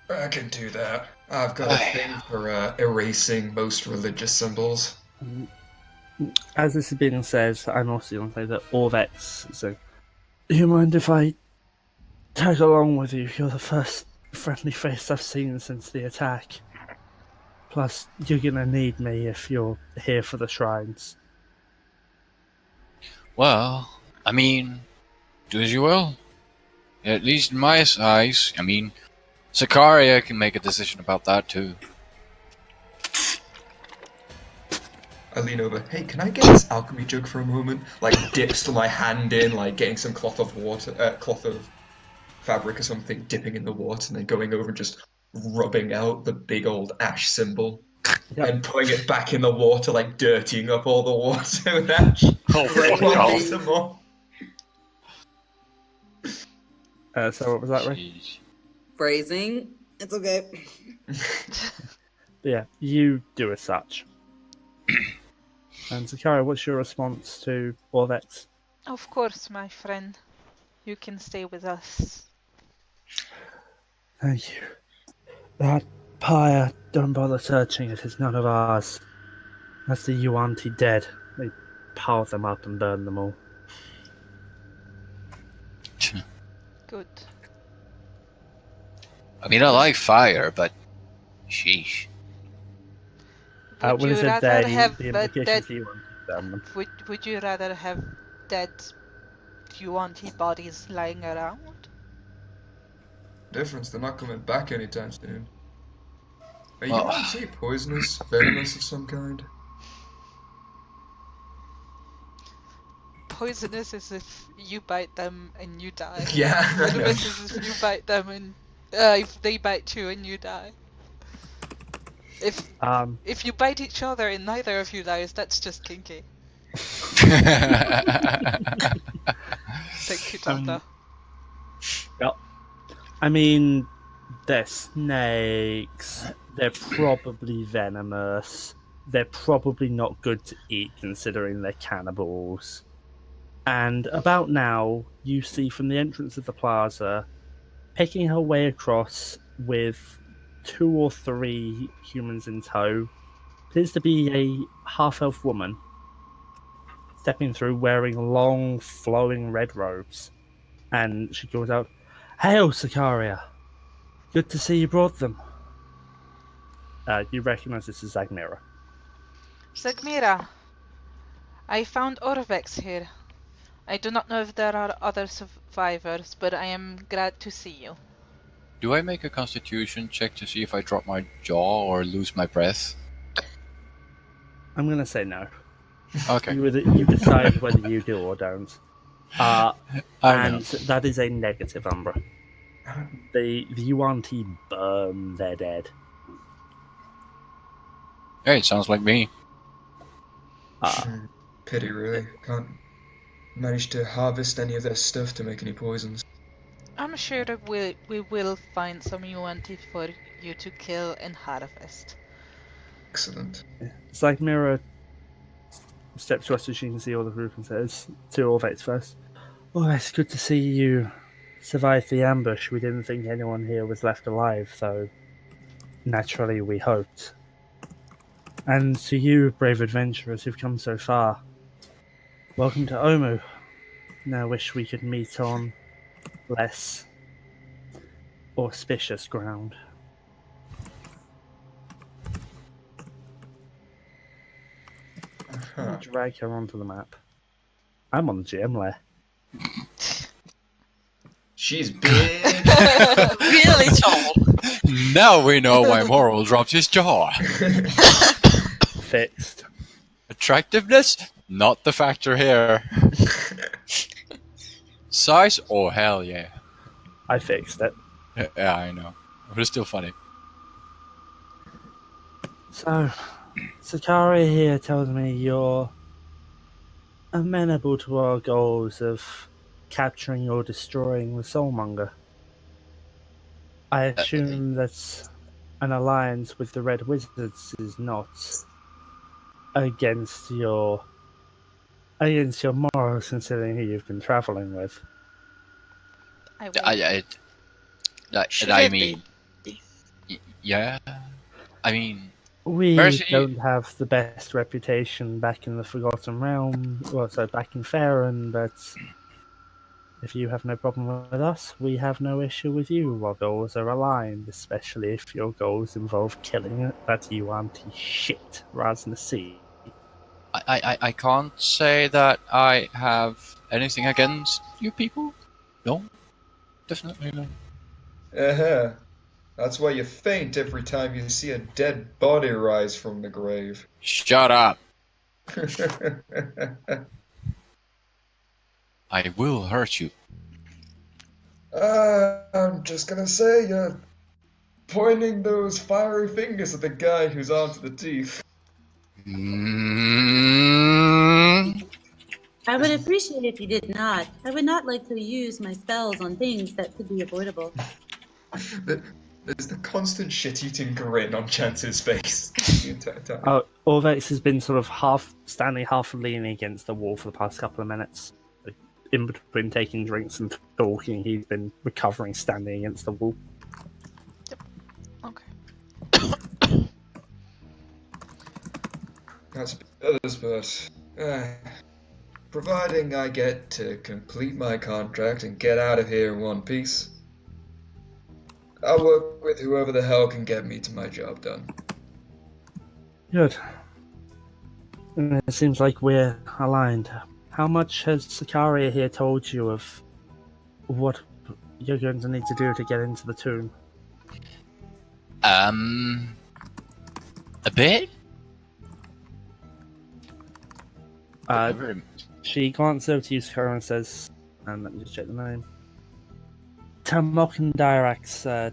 I can do that. I've got a thing for erasing most religious symbols. As this is being said, I'm also going to say that Orvex. So, do you mind if I tag along with you? You're the first friendly face I've seen since the attack. Plus, you're going to need me if you're here for the shrines. Well, I mean, do as you will. At least in my eyes. I mean, Sakaria can make a decision about that too. I lean over. Hey, can I get this alchemy jug for a moment? Like, dips my hand in, like getting some cloth of fabric or something, dipping in the water, and then going over and just rubbing out the big old ash symbol. Yep. And putting it back in the water, like dirtying up all the water with ash. Oh, Like, fuck off. some more. So what was that, Ray? Jeez. Phrasing. It's okay. Yeah, you do as such. And Sakaria, what's your response to Orvex? Of course, my friend. You can stay with us. Thank you. That pyre, don't bother searching it, it's none of ours. That's the Yuan-Ti dead. They piled them up and burned them all. Good. I mean, I like fire, but sheesh. Would Well, you is it rather they, have the a implications dead? that you want to burn them? Would you rather have dead Yuan-Ti bodies lying around? Difference, they're not coming back anytime soon. Are you Well- say poisonous, venomous of some kind? Poisonous is if you bite them and you die. Yeah, I know. Venomous is if you bite them and if they bite you and you die. If you bite each other and neither of you dies, that's just kinky. Thank you, Tata. I mean, they're snakes. They're probably venomous. They're probably not good to eat considering they're cannibals. And about now, you see from the entrance of the plaza, picking her way across with 2 or 3 humans in tow, appears to be a half-elf woman stepping through wearing long, flowing red robes. And she calls out, "Hail, Sakaria! Good to see you brought them." You recognize this as Agmira. Zagmira, I found Orvex here. I do not know if there are other survivors, but I am glad to see you. Do I make a constitution check to see if I drop my jaw or lose my breath? I'm going to say no. Okay. You decide whether you do or don't. I And know. that is a negative, Umbra. The UNT burn their dead. Hey, it sounds like me. Pity, really. Can't manage to harvest any of their stuff to make any poisons. I'm sure that we will find some UNT for you to kill and harvest. Excellent. It's like Mira steps closer so she can see all the group and says to Orvex first, "Oh, it's good to see you survived the ambush. We didn't think anyone here was left alive, so naturally we hoped. And to you, brave adventurers who've come so far, welcome to Omu. Now wish we could meet on less auspicious ground." Huh. Drag her onto the map. I'm on the GM layer. She's big. Really tall. Now we know why Moril dropped his jaw. Fixed. Attractiveness? Not the factor here. Size? Oh, hell yeah. I fixed it. Yeah, I know. But it's still funny. So, Sakaria here tells me you're amenable to our goals of capturing or destroying the Soulmonger. I assume that an alliance with the Red Wizards is not against your morals, considering who you've been traveling with. I will. Should I it mean, yeah. I mean, We Mercy- don't have the best reputation back in the Forgotten Realm, back in Faerun, but if you have no problem with us, we have no issue with you. Our goals are aligned, especially if your goals involve killing that UNT shit rather than the sea. I can't say that I have anything against you people. No, definitely no. Uh-huh. That's why you faint every time you see a dead body rise from the grave. Shut up. I will hurt you. I'm just gonna say you're pointing those fiery fingers at the guy who's armed to the teeth. Mm. I would appreciate if you did not. I would not like to use my spells on things that could be avoidable. There's the constant shit-eating grin on Chance's face the entire time. Orvex has been sort of half standing, half leaning against the wall for the past couple of minutes. In between taking drinks and talking, he's been recovering standing against the wall. Okay. That's others, but providing I get to complete my contract and get out of here in one piece, I'll work with whoever the hell can get me to my job done. Good. It seems like we're aligned. How much has Sakaria here told you of what you're going to need to do to get into the tomb? A bit? She glances over to you, Sakaria, and says, and let me just check the name. Tamok and Dyrax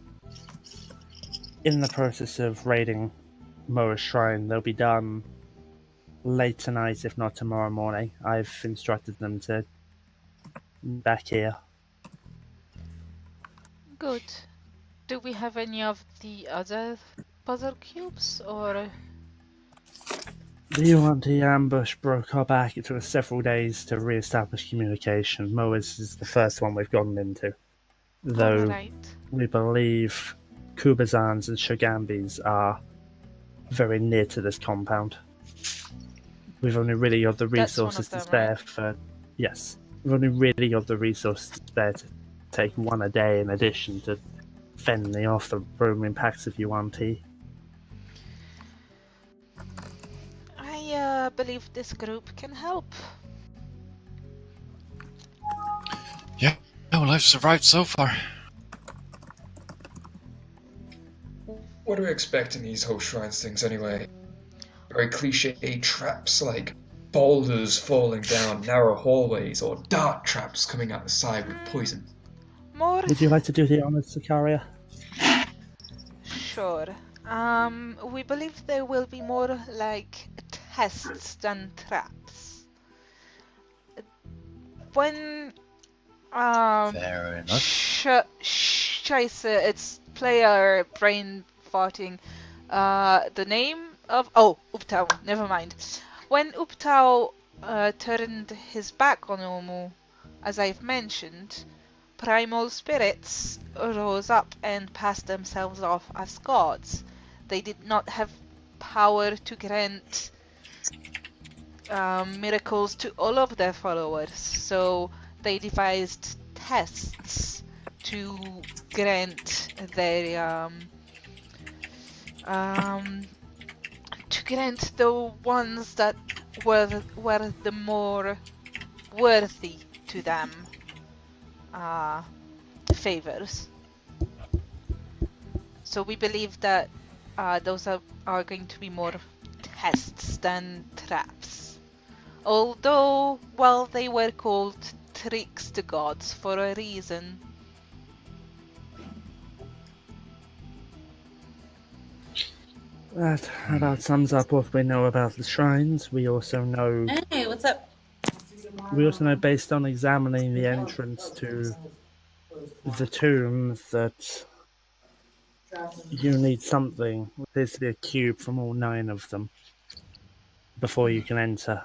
in the process of raiding Moa's shrine. They'll be done late tonight, if not tomorrow morning. I've instructed them to back here. Good. Do we have any of the other puzzle cubes, or? The UNT ambush broke our back. It took us several days to re-establish communication. Moa's is the first one we've gotten into. Though Alright. we believe Kubazans and Shogambis are very near to this compound. We've only really got the That's one of resources to them, spare right? for... Yes. We've only really got the resources to spare to take one a day in addition to fending off the roaming packs of UMT. I believe this group can help. Yeah, well, I've survived so far. What do we expect in these host shrines things anyway? Very cliche traps like boulders falling down narrow hallways or dart traps coming out the side with poison. More? Would you like to do the honors, Sakaria? Sure. We believe there will be more like tests than traps. When Fair enough. Scheiße, it's player brain farting. The name of Uptau. Never mind. When Uptau turned his back on Omu, as I've mentioned, primal spirits rose up and passed themselves off as gods. They did not have power to grant miracles to all of their followers, so they devised tests to grant their to grant the ones that were the more worthy to them favors. So we believe that those are going to be more tests than traps. Although, well, they were called tricks to gods for a reason. That about sums up what we know about the shrines. We also know Hey, what's up? based on examining the entrance to the tomb that you need something. There appears to be a cube from all 9 of them before you can enter.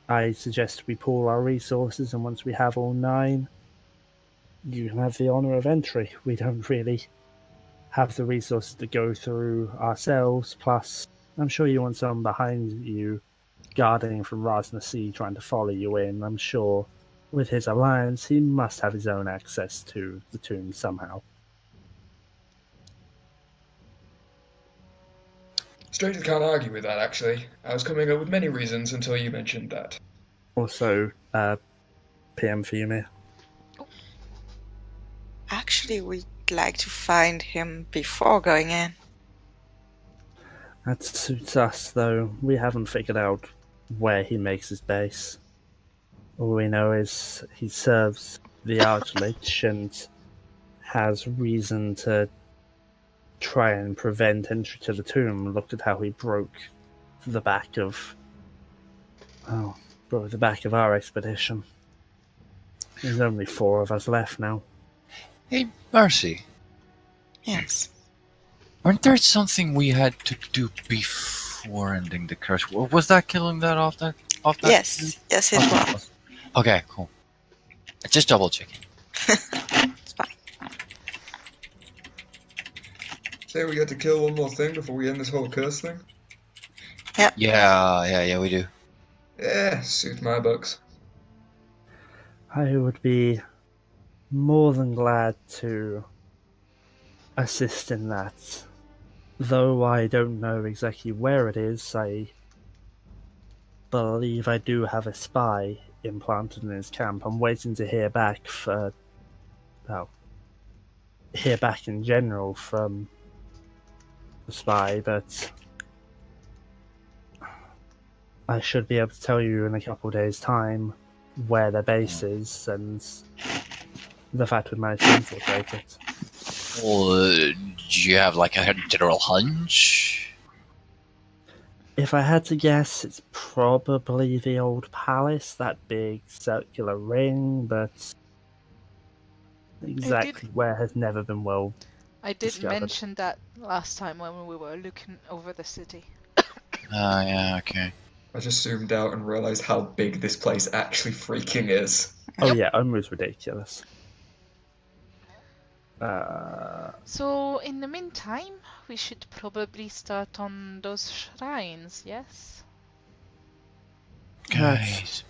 I suggest we pool our resources, and once we have all 9, you can have the honour of entry. We don't really have the resources to go through ourselves, plus I'm sure you want someone behind you guarding from Razna Sea trying to follow you in. I'm sure with his alliance he must have his own access to the tomb somehow. Strangely can't argue with that, actually. I was coming up with many reasons until you mentioned that. Also, PM for you, Miya. Actually, we'd like to find him before going in. That suits us, though. We haven't figured out where he makes his base. All we know is he serves the Archlich and has reason to try and prevent entry to the tomb. Looked at how he broke the back of our expedition. There's only 4 of us left now. Hey, Mercy, Yes. weren't there something we had to do before ending the curse? Was that killing that off that? Yes. Yes, it was. Okay, cool. Just double checking. It's fine. Say we get to kill one more thing before we end this whole curse thing? Yeah, we do. Yeah, suit my books. I would be more than glad to assist in that. Though I don't know exactly where it is, I believe I do have a spy implanted in his camp. I'm waiting to hear back in general from the spy, but I should be able to tell you in a couple of days' time where their base is and the fact we managed to infiltrate it. Well, do you have like a general hunch? If I had to guess, it's probably the old palace, that big circular ring, but exactly where has never been well I did discovered. mention that last time when we were looking over the city. Yeah, okay. I just zoomed out and realized how big this place actually freaking is. Oh yeah, almost ridiculous. So, in the meantime, we should probably start on those shrines, yes? Guys.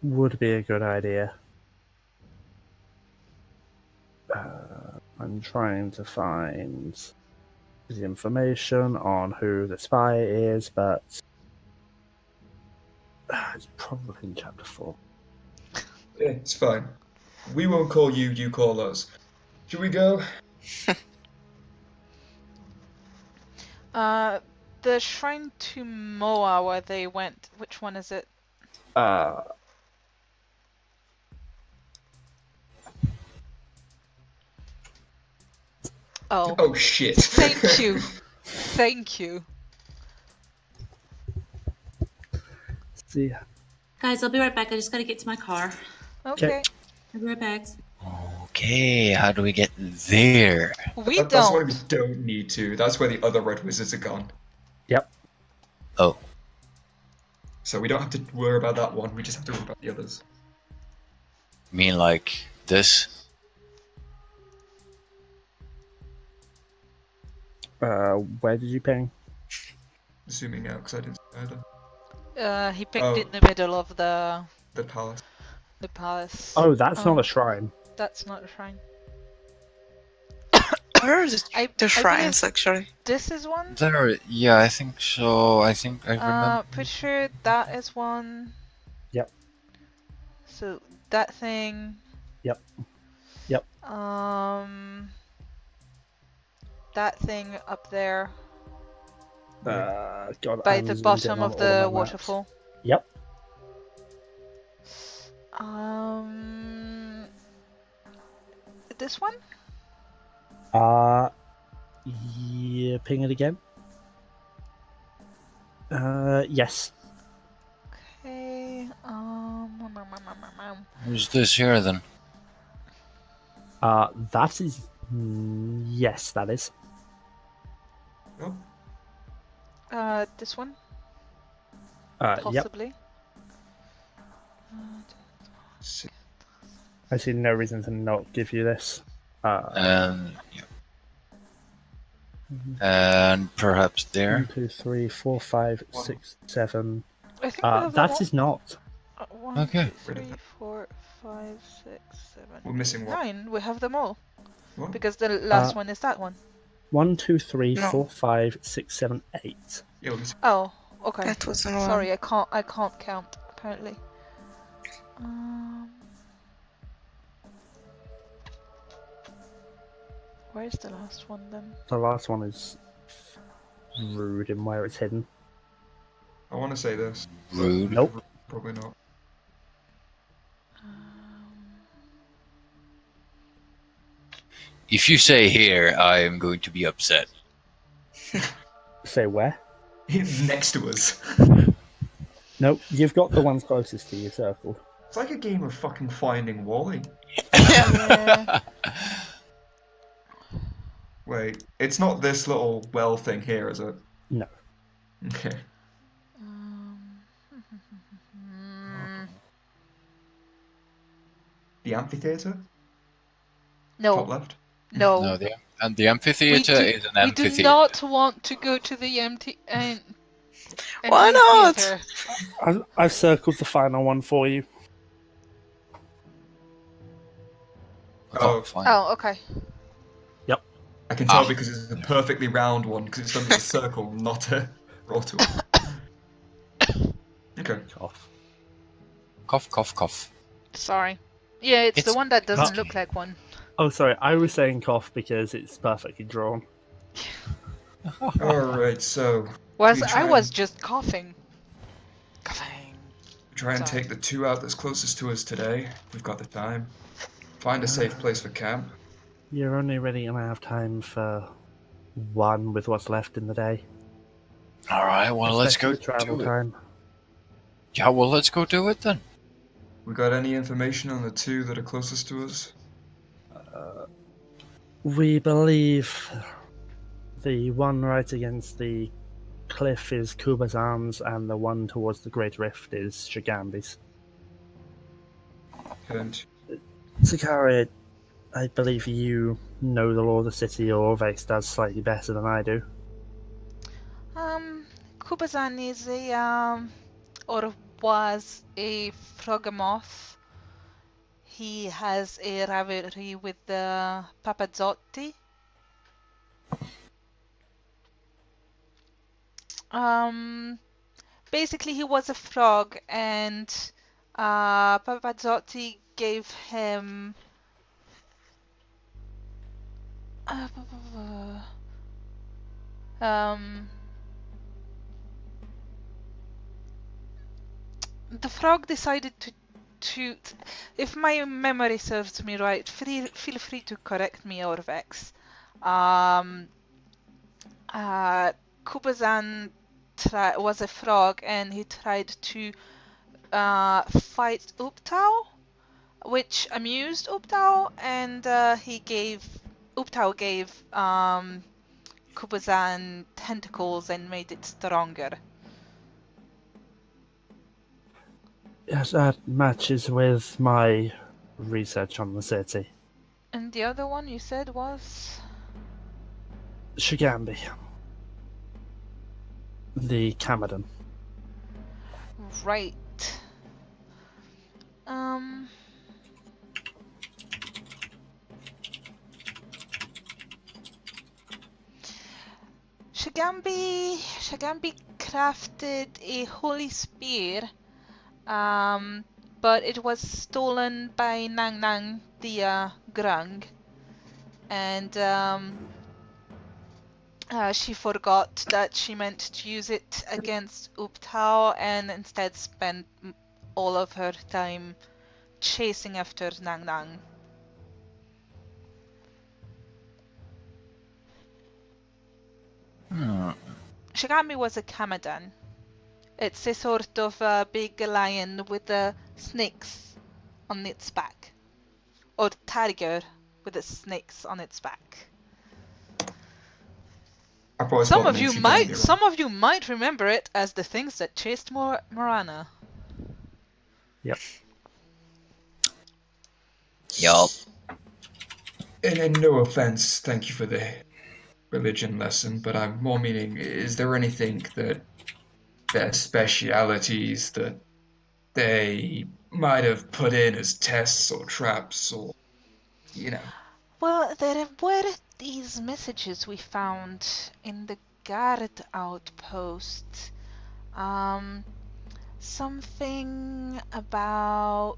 Would be a good idea. I'm trying to find the information on who the spy is, but it's probably in chapter 4. Yeah, it's fine. We won't call you, you call us. Should we go? The shrine to Moa where they went, which one is it? Oh, Oh shit. thank you. Thank you. See, Guys, I'll be right back. I just gotta get to my car. Okay. I'll be right back. Okay, how do we get there? We That's why we don't. don't need to. That's where the other red wizards are gone. yep. Oh, So we don't have to worry about that one. We just have to worry about the others. you mean like this? Where did you ping? Zooming out because I didn't see either. He picked Oh. it in the middle of the palace. palace. Oh, that's not a shrine. That's not a shrine. Where are I the shrines, actually? This is one. There, yeah, I think so. I think I remember. Pretty sure that is one. Yep. So that thing. Yep. Yep. That thing up there God, by I'm the zoomed in bottom on of all the my maps. waterfall. Yep. This one? Yeah, ping it again. Yes. Okay. Who's this here then? That is. Yes, that is. Oh, This one? Yep. Possibly. shit. I see no reason to not give you this. Yeah. And perhaps there. 1, 2, 3, 4, 5, 6, 7. I think we have them all. That is not. 1, Okay. 2, 3, 4, 5, 6, 7. We're missing one. 9. We have them all. What? Because the last one is that one. 1, 2, 3, No. 4, 5, 6, 7, 8. Yeah, we're missing. Oh, okay. That wasn't one. Sorry, I can't count apparently. Where's the last one then? The last one is rude in where it's hidden. I want to say this. Rude. Nope. Probably not. If you say here, I am going to be upset. Say where? Next to us. Nope, you've got the ones closest to you circled. It's like a game of fucking Finding Wally. Yeah. Wait, it's not this little well thing here, is it? No. Okay. The amphitheater? Top No, left? no. No, and the amphitheater is an We amphitheater. do not want to go to the empty. Why not? amphitheater. I've circled the final one for you. Oh, fine. Oh, okay. I can tell because it's a perfectly round one, because it's done with a circle, not a rotor. Okay. Cough. Cough, cough, cough. Sorry. Yeah, it's the It's one that doesn't okay. look like one. Oh, sorry, I was saying cough because it's perfectly drawn. Alright, so Was We I try was and- just coughing. Coughing. try and Sorry. take the two out that's closest to us today. We've got the time. Find a safe place for camp. You're only really going to have time for one with what's left in the day. Alright, well, let's go Especially travel do it. time. Yeah, well, let's go do it then. We got any information on the two that are closest to us? We believe the one right against the cliff is Kubazan's, and the one towards the Great Rift is Shigambi's. And Sakaria I believe you know the law of the city, or Vex does slightly better than I do. Kubazan is or was a Frogamoth. He has a rivalry with the Papazzotti. Basically, he was a frog, and Papazzotti gave him the frog decided to if my memory serves me right, feel free to correct me or Vex. Kubazan was a frog, and he tried to fight Uptau, which amused Uptau, and Uptau gave Kubazan tentacles and made it stronger. Yes, that matches with my research on the city. And the other one you said was? Shigambi. The Camadon. Right. Shigambi crafted a holy spear, but it was stolen by Nang Nang the Grung, and she forgot that she meant to use it against Uptau, and instead spent all of her time chasing after Nang Nang. Shigambi was a Kamadan. It's a sort of big lion with snakes on its back, or tiger with the snakes on its back. Some of you might remember it as the things that chased Morana. Yep. Yup. And no offense, thank you for the religion lesson, but I'm more meaning, is there anything that their specialities that they might have put in as tests or traps or, you know? Well, there were these messages we found in the guard outpost. Something about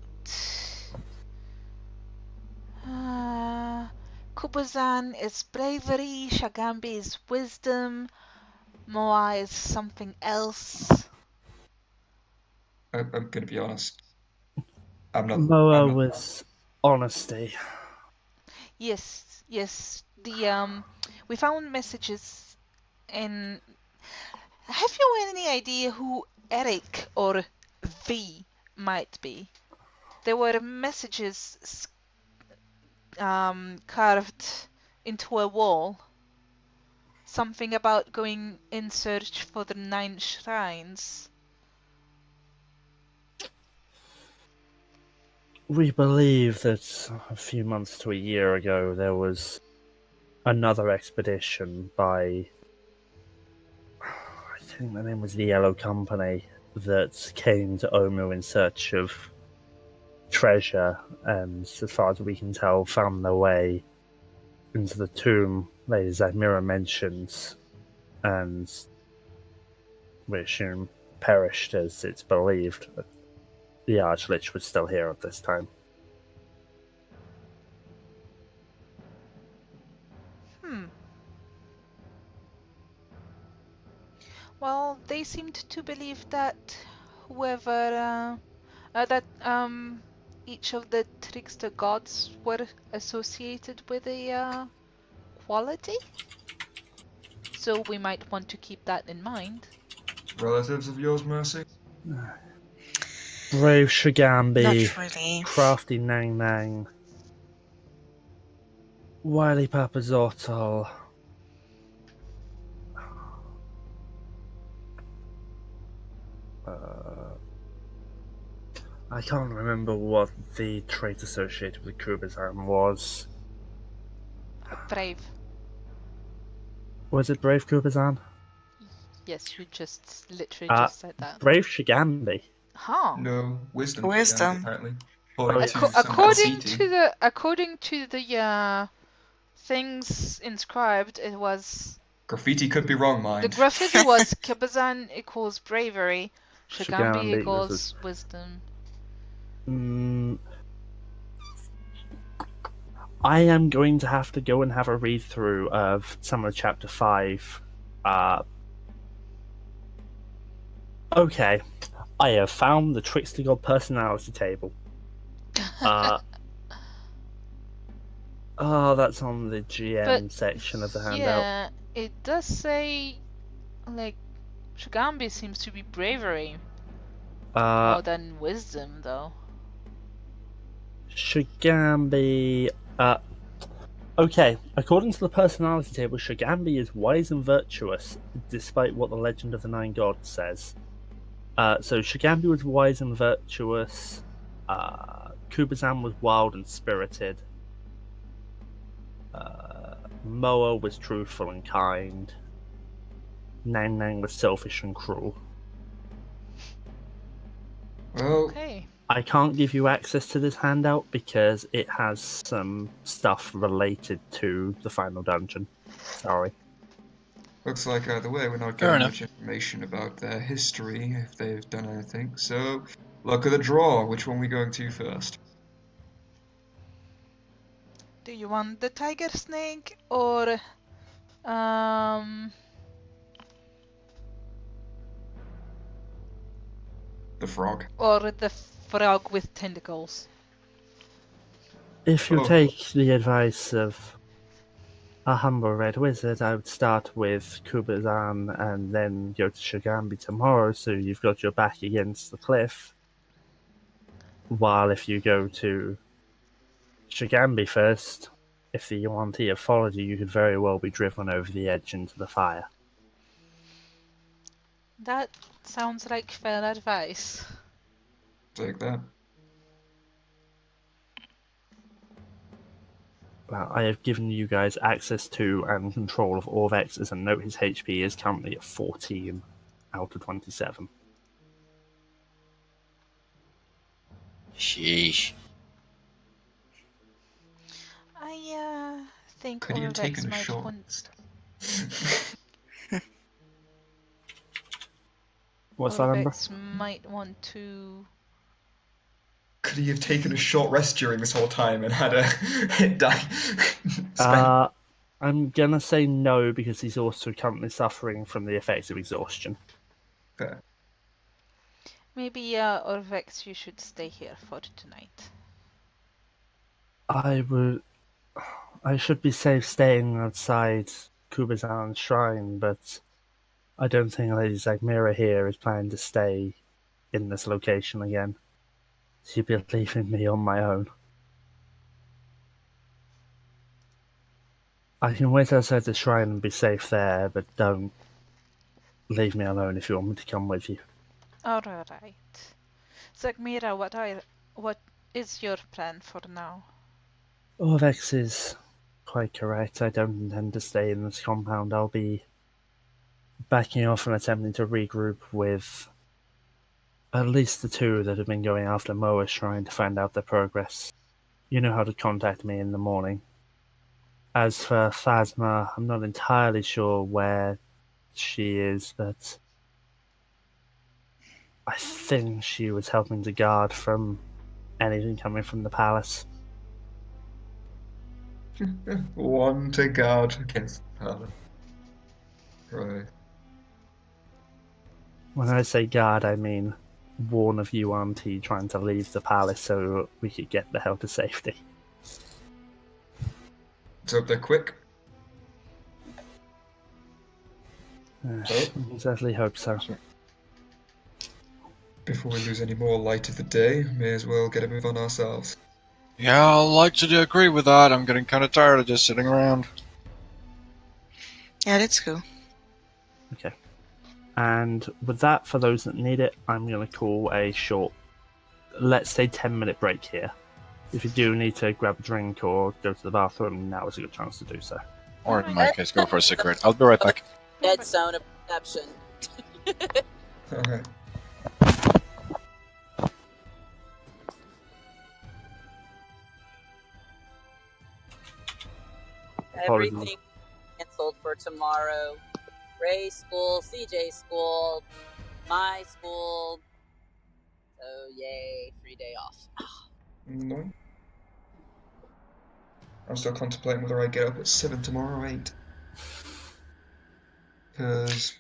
Kubazan is bravery, Shigambi is wisdom, Moa is something else. I'm gonna be honest. Moa was honesty. Yes. The we found messages in. Have you any idea who Eric or V might be? There were messages carved into a wall. Something about going in search for the 9 shrines. We believe that a few months to a year ago there was another expedition by, I think the name was the Yellow Company, that came to Omu in search of treasure, and as far as we can tell found their way into the tomb Lady Zamira mentions, and we assume perished, as it's believed that the Archlich was still here at this time. Well, they seemed to believe that whoever each of the trickster gods were associated with a quality. So we might want to keep that in mind. Relatives of yours, Mercy? Brave Shigambi, Not really. crafty Nang Nang, wily Papazotl. I can't remember what the trait associated with Kubazan was. Brave. Was it Brave Kubazan? Yes, you literally just said that. Brave Shigambi. Huh. No, wisdom. Wisdom. Yeah, apparently. According to some According Artsie. to the things inscribed, it was Graffiti could be wrong, mind. the graffiti was Kubazan equals bravery, Shigambi Shigambi equals wisdom. I am going to have to go and have a read through of some of Chapter 5. Okay, I have found the Trickster God personality table. That's on the GM section of the handout. Yeah, it does say, like, Shigambi seems to be bravery more than wisdom, though. Shigambi. Okay, according to the personality table, Shigambi is wise and virtuous, despite what the Legend of the Nine Gods says. So Shigambi was wise and virtuous. Kubazan was wild and spirited. Moa was truthful and kind. Nang Nang was selfish and cruel. Well, Okay. I can't give you access to this handout because it has some stuff related to the final dungeon. Sorry. looks like either way we're not Fair getting enough. much information about their history, if they've done anything. So, luck of the draw. Which one are we going to first? Do you want the tiger snake or The frog. or the frog with tentacles? If you Oh. take the advice of a humble red wizard, I would start with Kubazan and then go to Shigambi tomorrow, so you've got your back against the cliff. While if you go to Shigambi first, if the Yuan-Ti have followed you, you could very well be driven over the edge into the fire. That sounds like fair advice. Take that. Well, I have given you guys access to and control of Orvex, and note his HP is currently at 14 out of 27. Sheesh. I think Could you have Orvex taken a might shot? want What's that, Umbra? Orvex might want to. Could he have taken a short rest during this whole time and had a hit die? Spent- I'm gonna say no because he's also currently suffering from the effects of exhaustion. Fair. Maybe Orvex, you should stay here for tonight. I should be safe staying outside Kubazan's shrine, but I don't think Lady Zagmira here is planning to stay in this location again. She'd be leaving me on my own. I can wait outside the shrine and be safe there, but don't leave me alone if you want me to come with you. Alright. Zagmira, what is your plan for now? Orvex is quite correct. I don't intend to stay in this compound. I'll be backing off and attempting to regroup with at least the two that have been going after Moa's shrine to find out their progress. You know how to contact me in the morning. As for Phasma, I'm not entirely sure where she is, but I think she was helping to guard from anything coming from the palace. One to guard against the palace. Right. When I say guard, I mean warn of you, Auntie, trying to leave the palace so we could get the hell to safety. Let's hope they're quick. Certainly hope so. Before we lose any more light of the day, may as well get a move on ourselves. Yeah, I'd like to agree with that. I'm getting kind of tired of just sitting around. Yeah, let's go. Okay. And with that, for those that need it, I'm going to call a short, let's say 10-minute break here. If you do need to grab a drink or go to the bathroom, now is a good chance to do so. Or in my case, go for a cigarette. I'll be right back. Dead zone of perception. Okay. Everything canceled for tomorrow. Ray's school, CJ's school, my school. So yay, 3 day off. No. I'm still contemplating whether I get up at 7 tomorrow or 8. Because...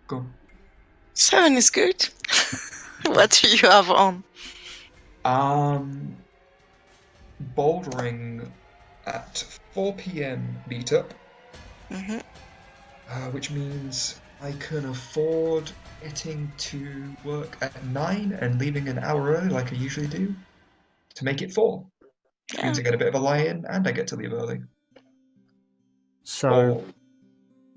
Go. 7 is good. What do you have on? Bouldering at 4 p.m. meetup, Mm-hmm. which means I can afford getting to work at 9 and leaving an hour early like I usually do to make it 4. Which means I get a bit of a lie-in and I get to leave early. So, Or,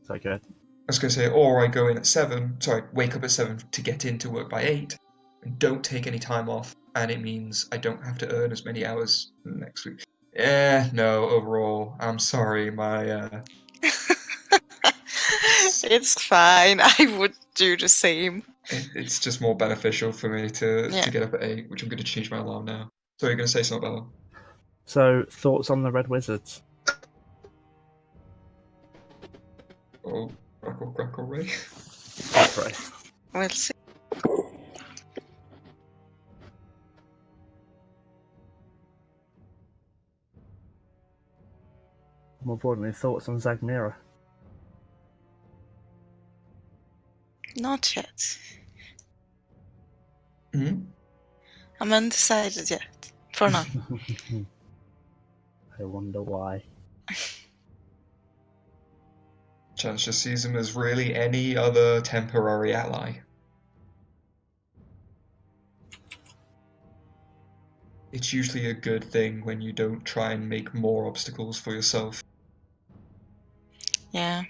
so good. I was going to say, or I go in at 7, sorry, wake up at 7 to get into work by 8, and don't take any time off, and it means I don't have to earn as many hours next week. No, overall, I'm sorry, my, It's fine. I would do the same. it's just more beneficial for me to Yeah. get up at 8, which I'm going to change my alarm now. So you're going to say something about So, thoughts on the Red Wizards? Oh, crackle, Ray. Right. We'll see. More importantly, thoughts on Zagmira? Not yet. Hmm? I'm undecided yet. For now. I wonder why. Chance just sees him as really any other temporary ally. It's usually a good thing when you don't try and make more obstacles for yourself. Yeah.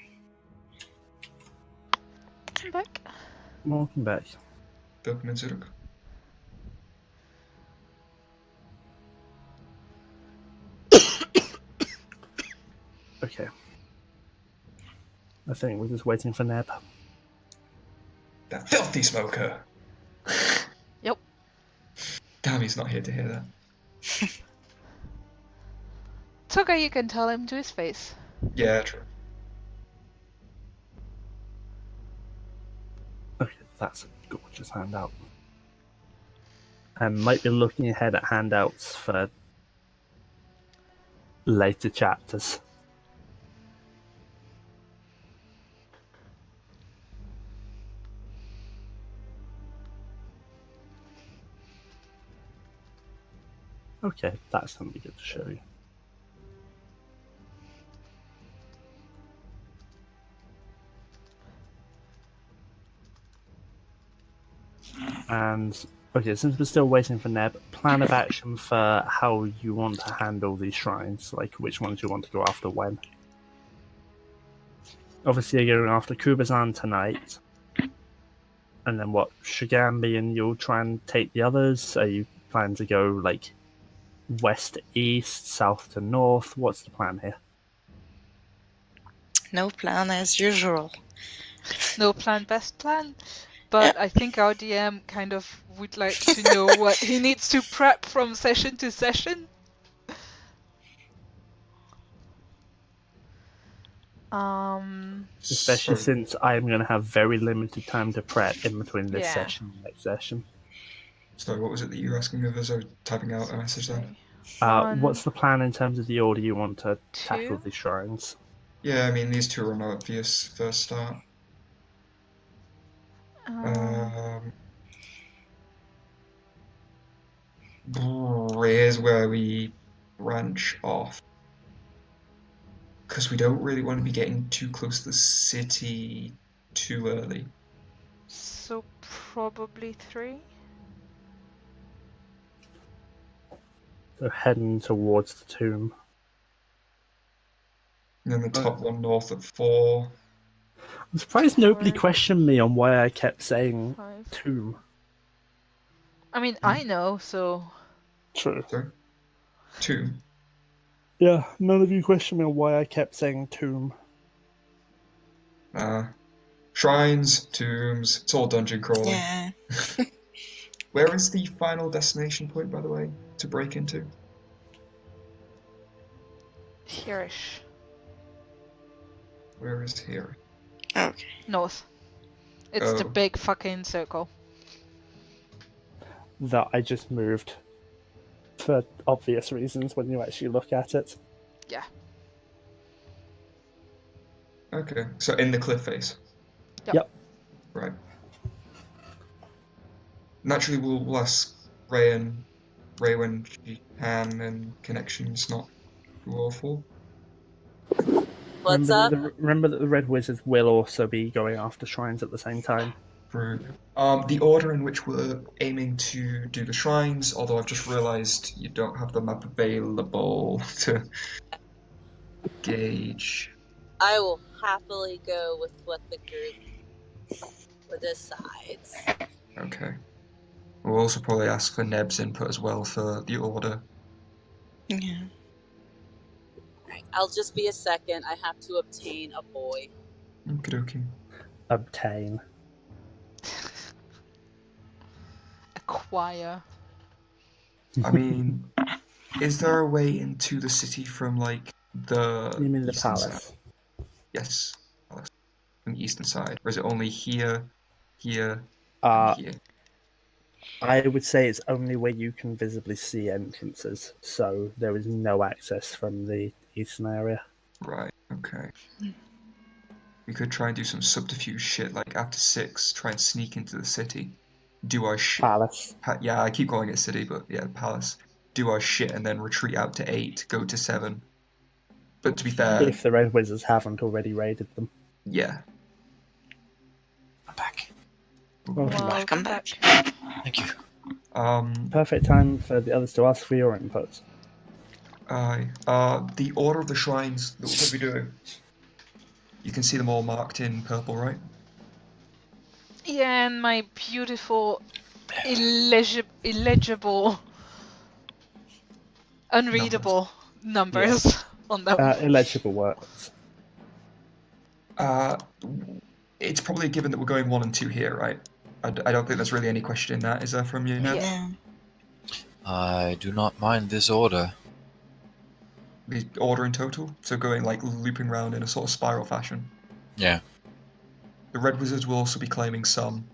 I'm back. Welcome back. Willkommen zurück. Okay. I think we're just waiting for Neb. That filthy smoker! Yep. Damn, he's not here to hear that. It's okay, you can tell him to his face. Yeah, true. Okay, that's a gorgeous handout. I might be looking ahead at handouts for later chapters. Okay, that's something good to show you. And okay, since we're still waiting for Neb, plan of action for how you want to handle these shrines, like which ones you want to go after when. Obviously you're going after Kubazan tonight. And then what, Shigambi and you'll try and take the others? Are you planning to go like west to east, south to north? What's the plan here? No plan as usual. No plan, best plan. But I think our DM kind of would like to know what he needs to prep from session to session. Especially since I'm going to have very limited time to prep in between this Yeah. session and next session. Sorry, what was it that you were asking me as I was typing out a message there? What's the plan in terms of the order you want to tackle two. these shrines? Yeah, I mean, these two are an obvious first start. Here's where we branch off. Because we don't really want to be getting too close to the city too early. So probably 3. So heading towards the tomb. And then the top one north at 4. I'm surprised nobody 4, questioned me on why I kept saying 5. tomb. I mean, I know, so... True. Sorry? Tomb. Yeah, none of you question me on why I kept saying tomb. Shrines, tombs, it's all dungeon crawling. Yeah. Where is the final destination point, by the way, to break into? Here-ish. Where is here? Okay. North. It's the Oh. big fucking circle. That I just moved for obvious reasons when you actually look at it. Yeah. Okay, so in the cliff face. Yep. Right. Naturally, we'll ask Ray when she can, and connection's not too awful. What's up? Remember that the Red Wizards will also be going after shrines at the same time. The order in which we're aiming to do the shrines, although I've just realised you don't have the map available to gauge. I will happily go with what the group decides. Okay. We'll also probably ask for Neb's input as well for the order. Yeah. I'll just be a second. I have to obtain a boy. Okie Obtain. Acquire. I mean, is there a way into the city from like the You mean the eastern palace? side? Yes, palace. From the eastern side, or is it only here, here, and here? I would say it's only where you can visibly see entrances, so there is no access from the eastern area. Right. Okay. We could try and do some subterfuge shit, like after 6, try and sneak into the city, do our shit. Palace. Yeah, I keep calling it city, but yeah, palace. Do our shit and then retreat out to 8, go to 7. But to be fair, If the Red Wizards haven't already raided them. yeah. I'm back. Welcome back. Thank you. Perfect time for the others to ask for your input. The order of the shrines that we're going to be doing. You can see them all marked in purple, right? Yeah, and my beautiful, illegible, unreadable numbers on them. Illegible words. It's probably a given that we're going 1 and 2 here, right? I don't think there's really any question in that, is there, from you, Neb? Yeah. I do not mind this order. The order in total? So going, like, looping around in a sort of spiral fashion. Yeah. The Red Wizards will also be claiming some.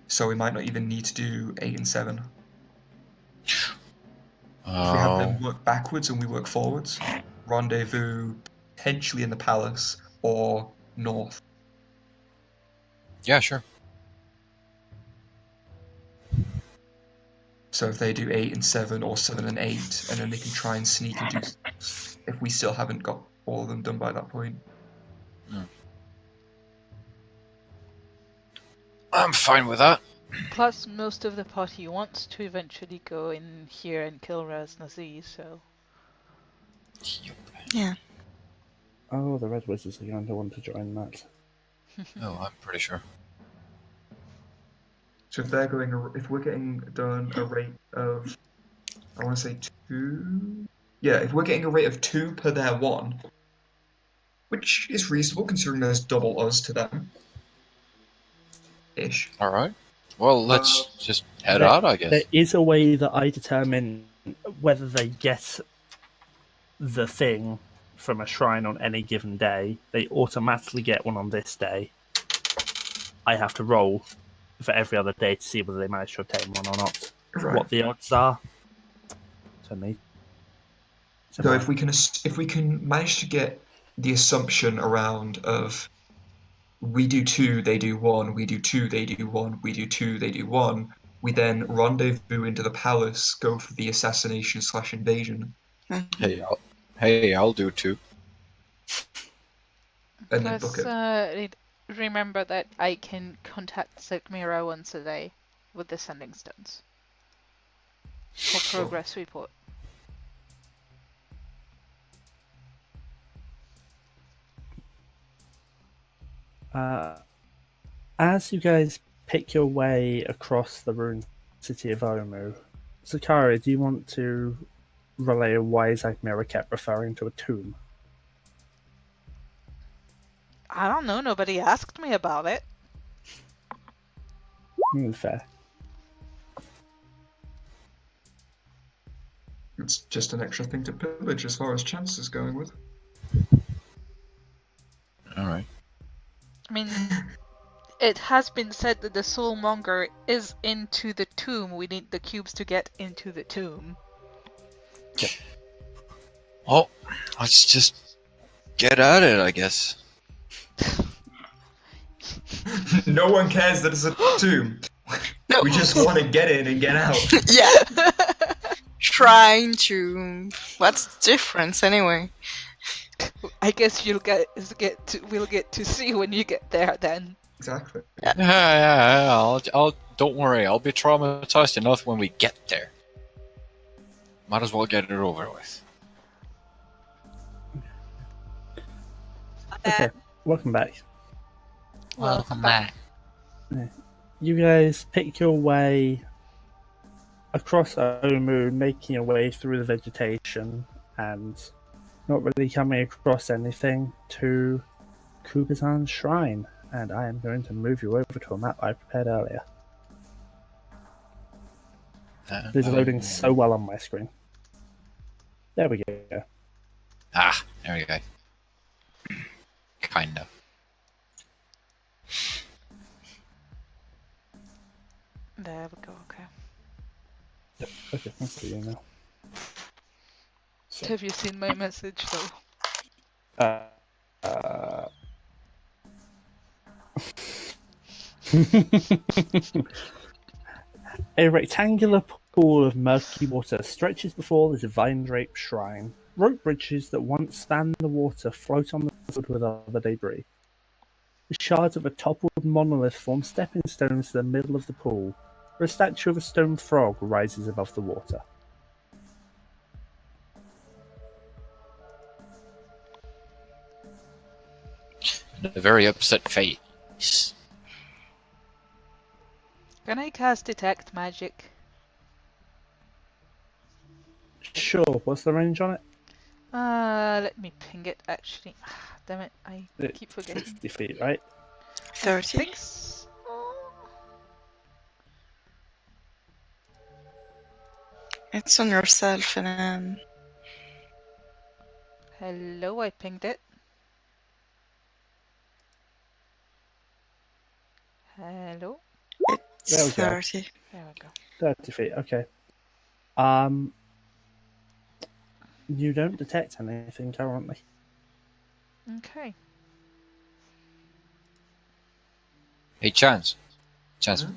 So we might not even need to do 8 and 7. If we have them work backwards and we work forwards, rendezvous potentially in the palace or north. Yeah, sure. So if they do 8 and 7 or 7 and 8, and then they can try and sneak and do if we still haven't got all of them done by that point. I'm fine with that. Plus, most of the party wants to eventually go in here and kill Raz Nazi, so... Yeah. Oh, the Red Wizards are going to want to join that. Oh, I'm pretty sure. So if they're going, if we're getting done a rate of, I want to say 2. Yeah, if we're getting a rate of 2 per their 1, which is reasonable considering there's double us to them. Ish. All right. Well, let's just head out, I guess. There is a way that I determine whether they get the thing from a shrine on any given day. They automatically get one on this day. I have to roll for every other day to see whether they manage to obtain one or not. Right. What the odds are. So if we can manage to get the assumption around of we do 2, they do 1, we do 2, they do 1, we do 2, they do 1, we then rendezvous into the palace, go for the assassination/invasion. Hey, I'll do 2. And then book it. Remember that I can contact Sigmira once a day with the sending stones for progress report. As you guys pick your way across the ruined city of Omu, Sakaria, do you want to relay why Mira kept referring to a tomb. I don't know. Nobody asked me about it. Fair. It's just an extra thing to pillage as far as Chance is going with. Alright. I mean, it has been said that the soulmonger is into the tomb. We need the cubes to get into the tomb. Oh, let's just get at it, I guess. No one cares that it's a tomb. No. We just want to get in and get out. Yeah. Trying to. What's the difference anyway? I guess we'll get to see when you get there then. Exactly. Yeah. I'll don't worry. I'll be traumatized enough when we get there. Might as well get it over with. Okay, welcome back. Welcome back. You guys pick your way across Omu, making your way through the vegetation and not really coming across anything to Kubazan's shrine. And I am going to move you over to a map I prepared earlier. This is loading so well on my screen. There we go. Ah, there we go. Kinda. There we go. Okay. Yep. Okay, thanks for you now. So, Have you seen my message though? A rectangular pool of murky water stretches before the divine draped shrine. Rope bridges that once spanned the water float on the flood with other debris. The shards of a toppled monolith form stepping stones to the middle of the pool, where a statue of a stone frog rises above the water. A very upset face. Can I cast detect magic? Sure, what's the range on it? Let me ping it actually. Damn it, I keep forgetting. 60 feet, right? 30. Thanks. It's on yourself and Hello, I pinged it. Hello. it's There we go. 30. There we go. 30 feet, okay. You don't detect anything currently. Okay. Hey, Chance. Chance. Hmm?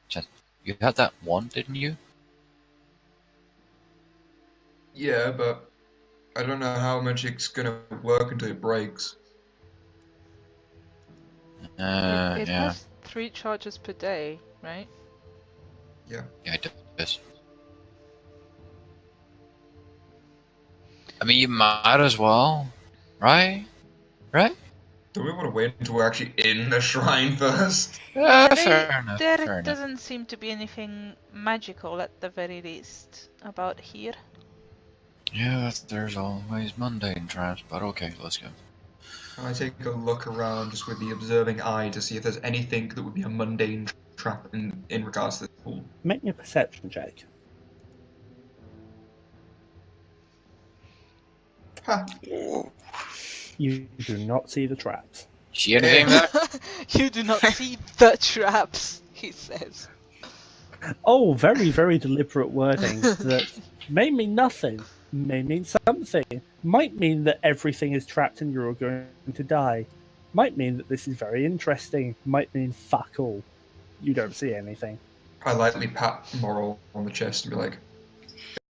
Chance. You had that one, didn't you? Yeah, but I don't know how magic's gonna work until it breaks. It Yeah. has 3 charges per day, right? Yeah. Yeah, it does. I mean, you might as well, right? Right? Do we want to wait until we're actually in the shrine first? Fair enough. There Fair enough. doesn't seem to be anything magical at the very least about here. Yeah, there's always mundane traps, but okay, let's go. Can I take a look around just with the observing eye to see if there's anything that would be a mundane trap in regards to this pool? Make me a perception check. Ha! You do not see the traps. See anything there? You do not see the traps, he says. Oh, very, very deliberate wording that may mean nothing, may mean something, might mean that everything is trapped and you're all going to die, might mean that this is very interesting, might mean fuck all. You don't see anything. I lightly pat Moril on the chest and be like,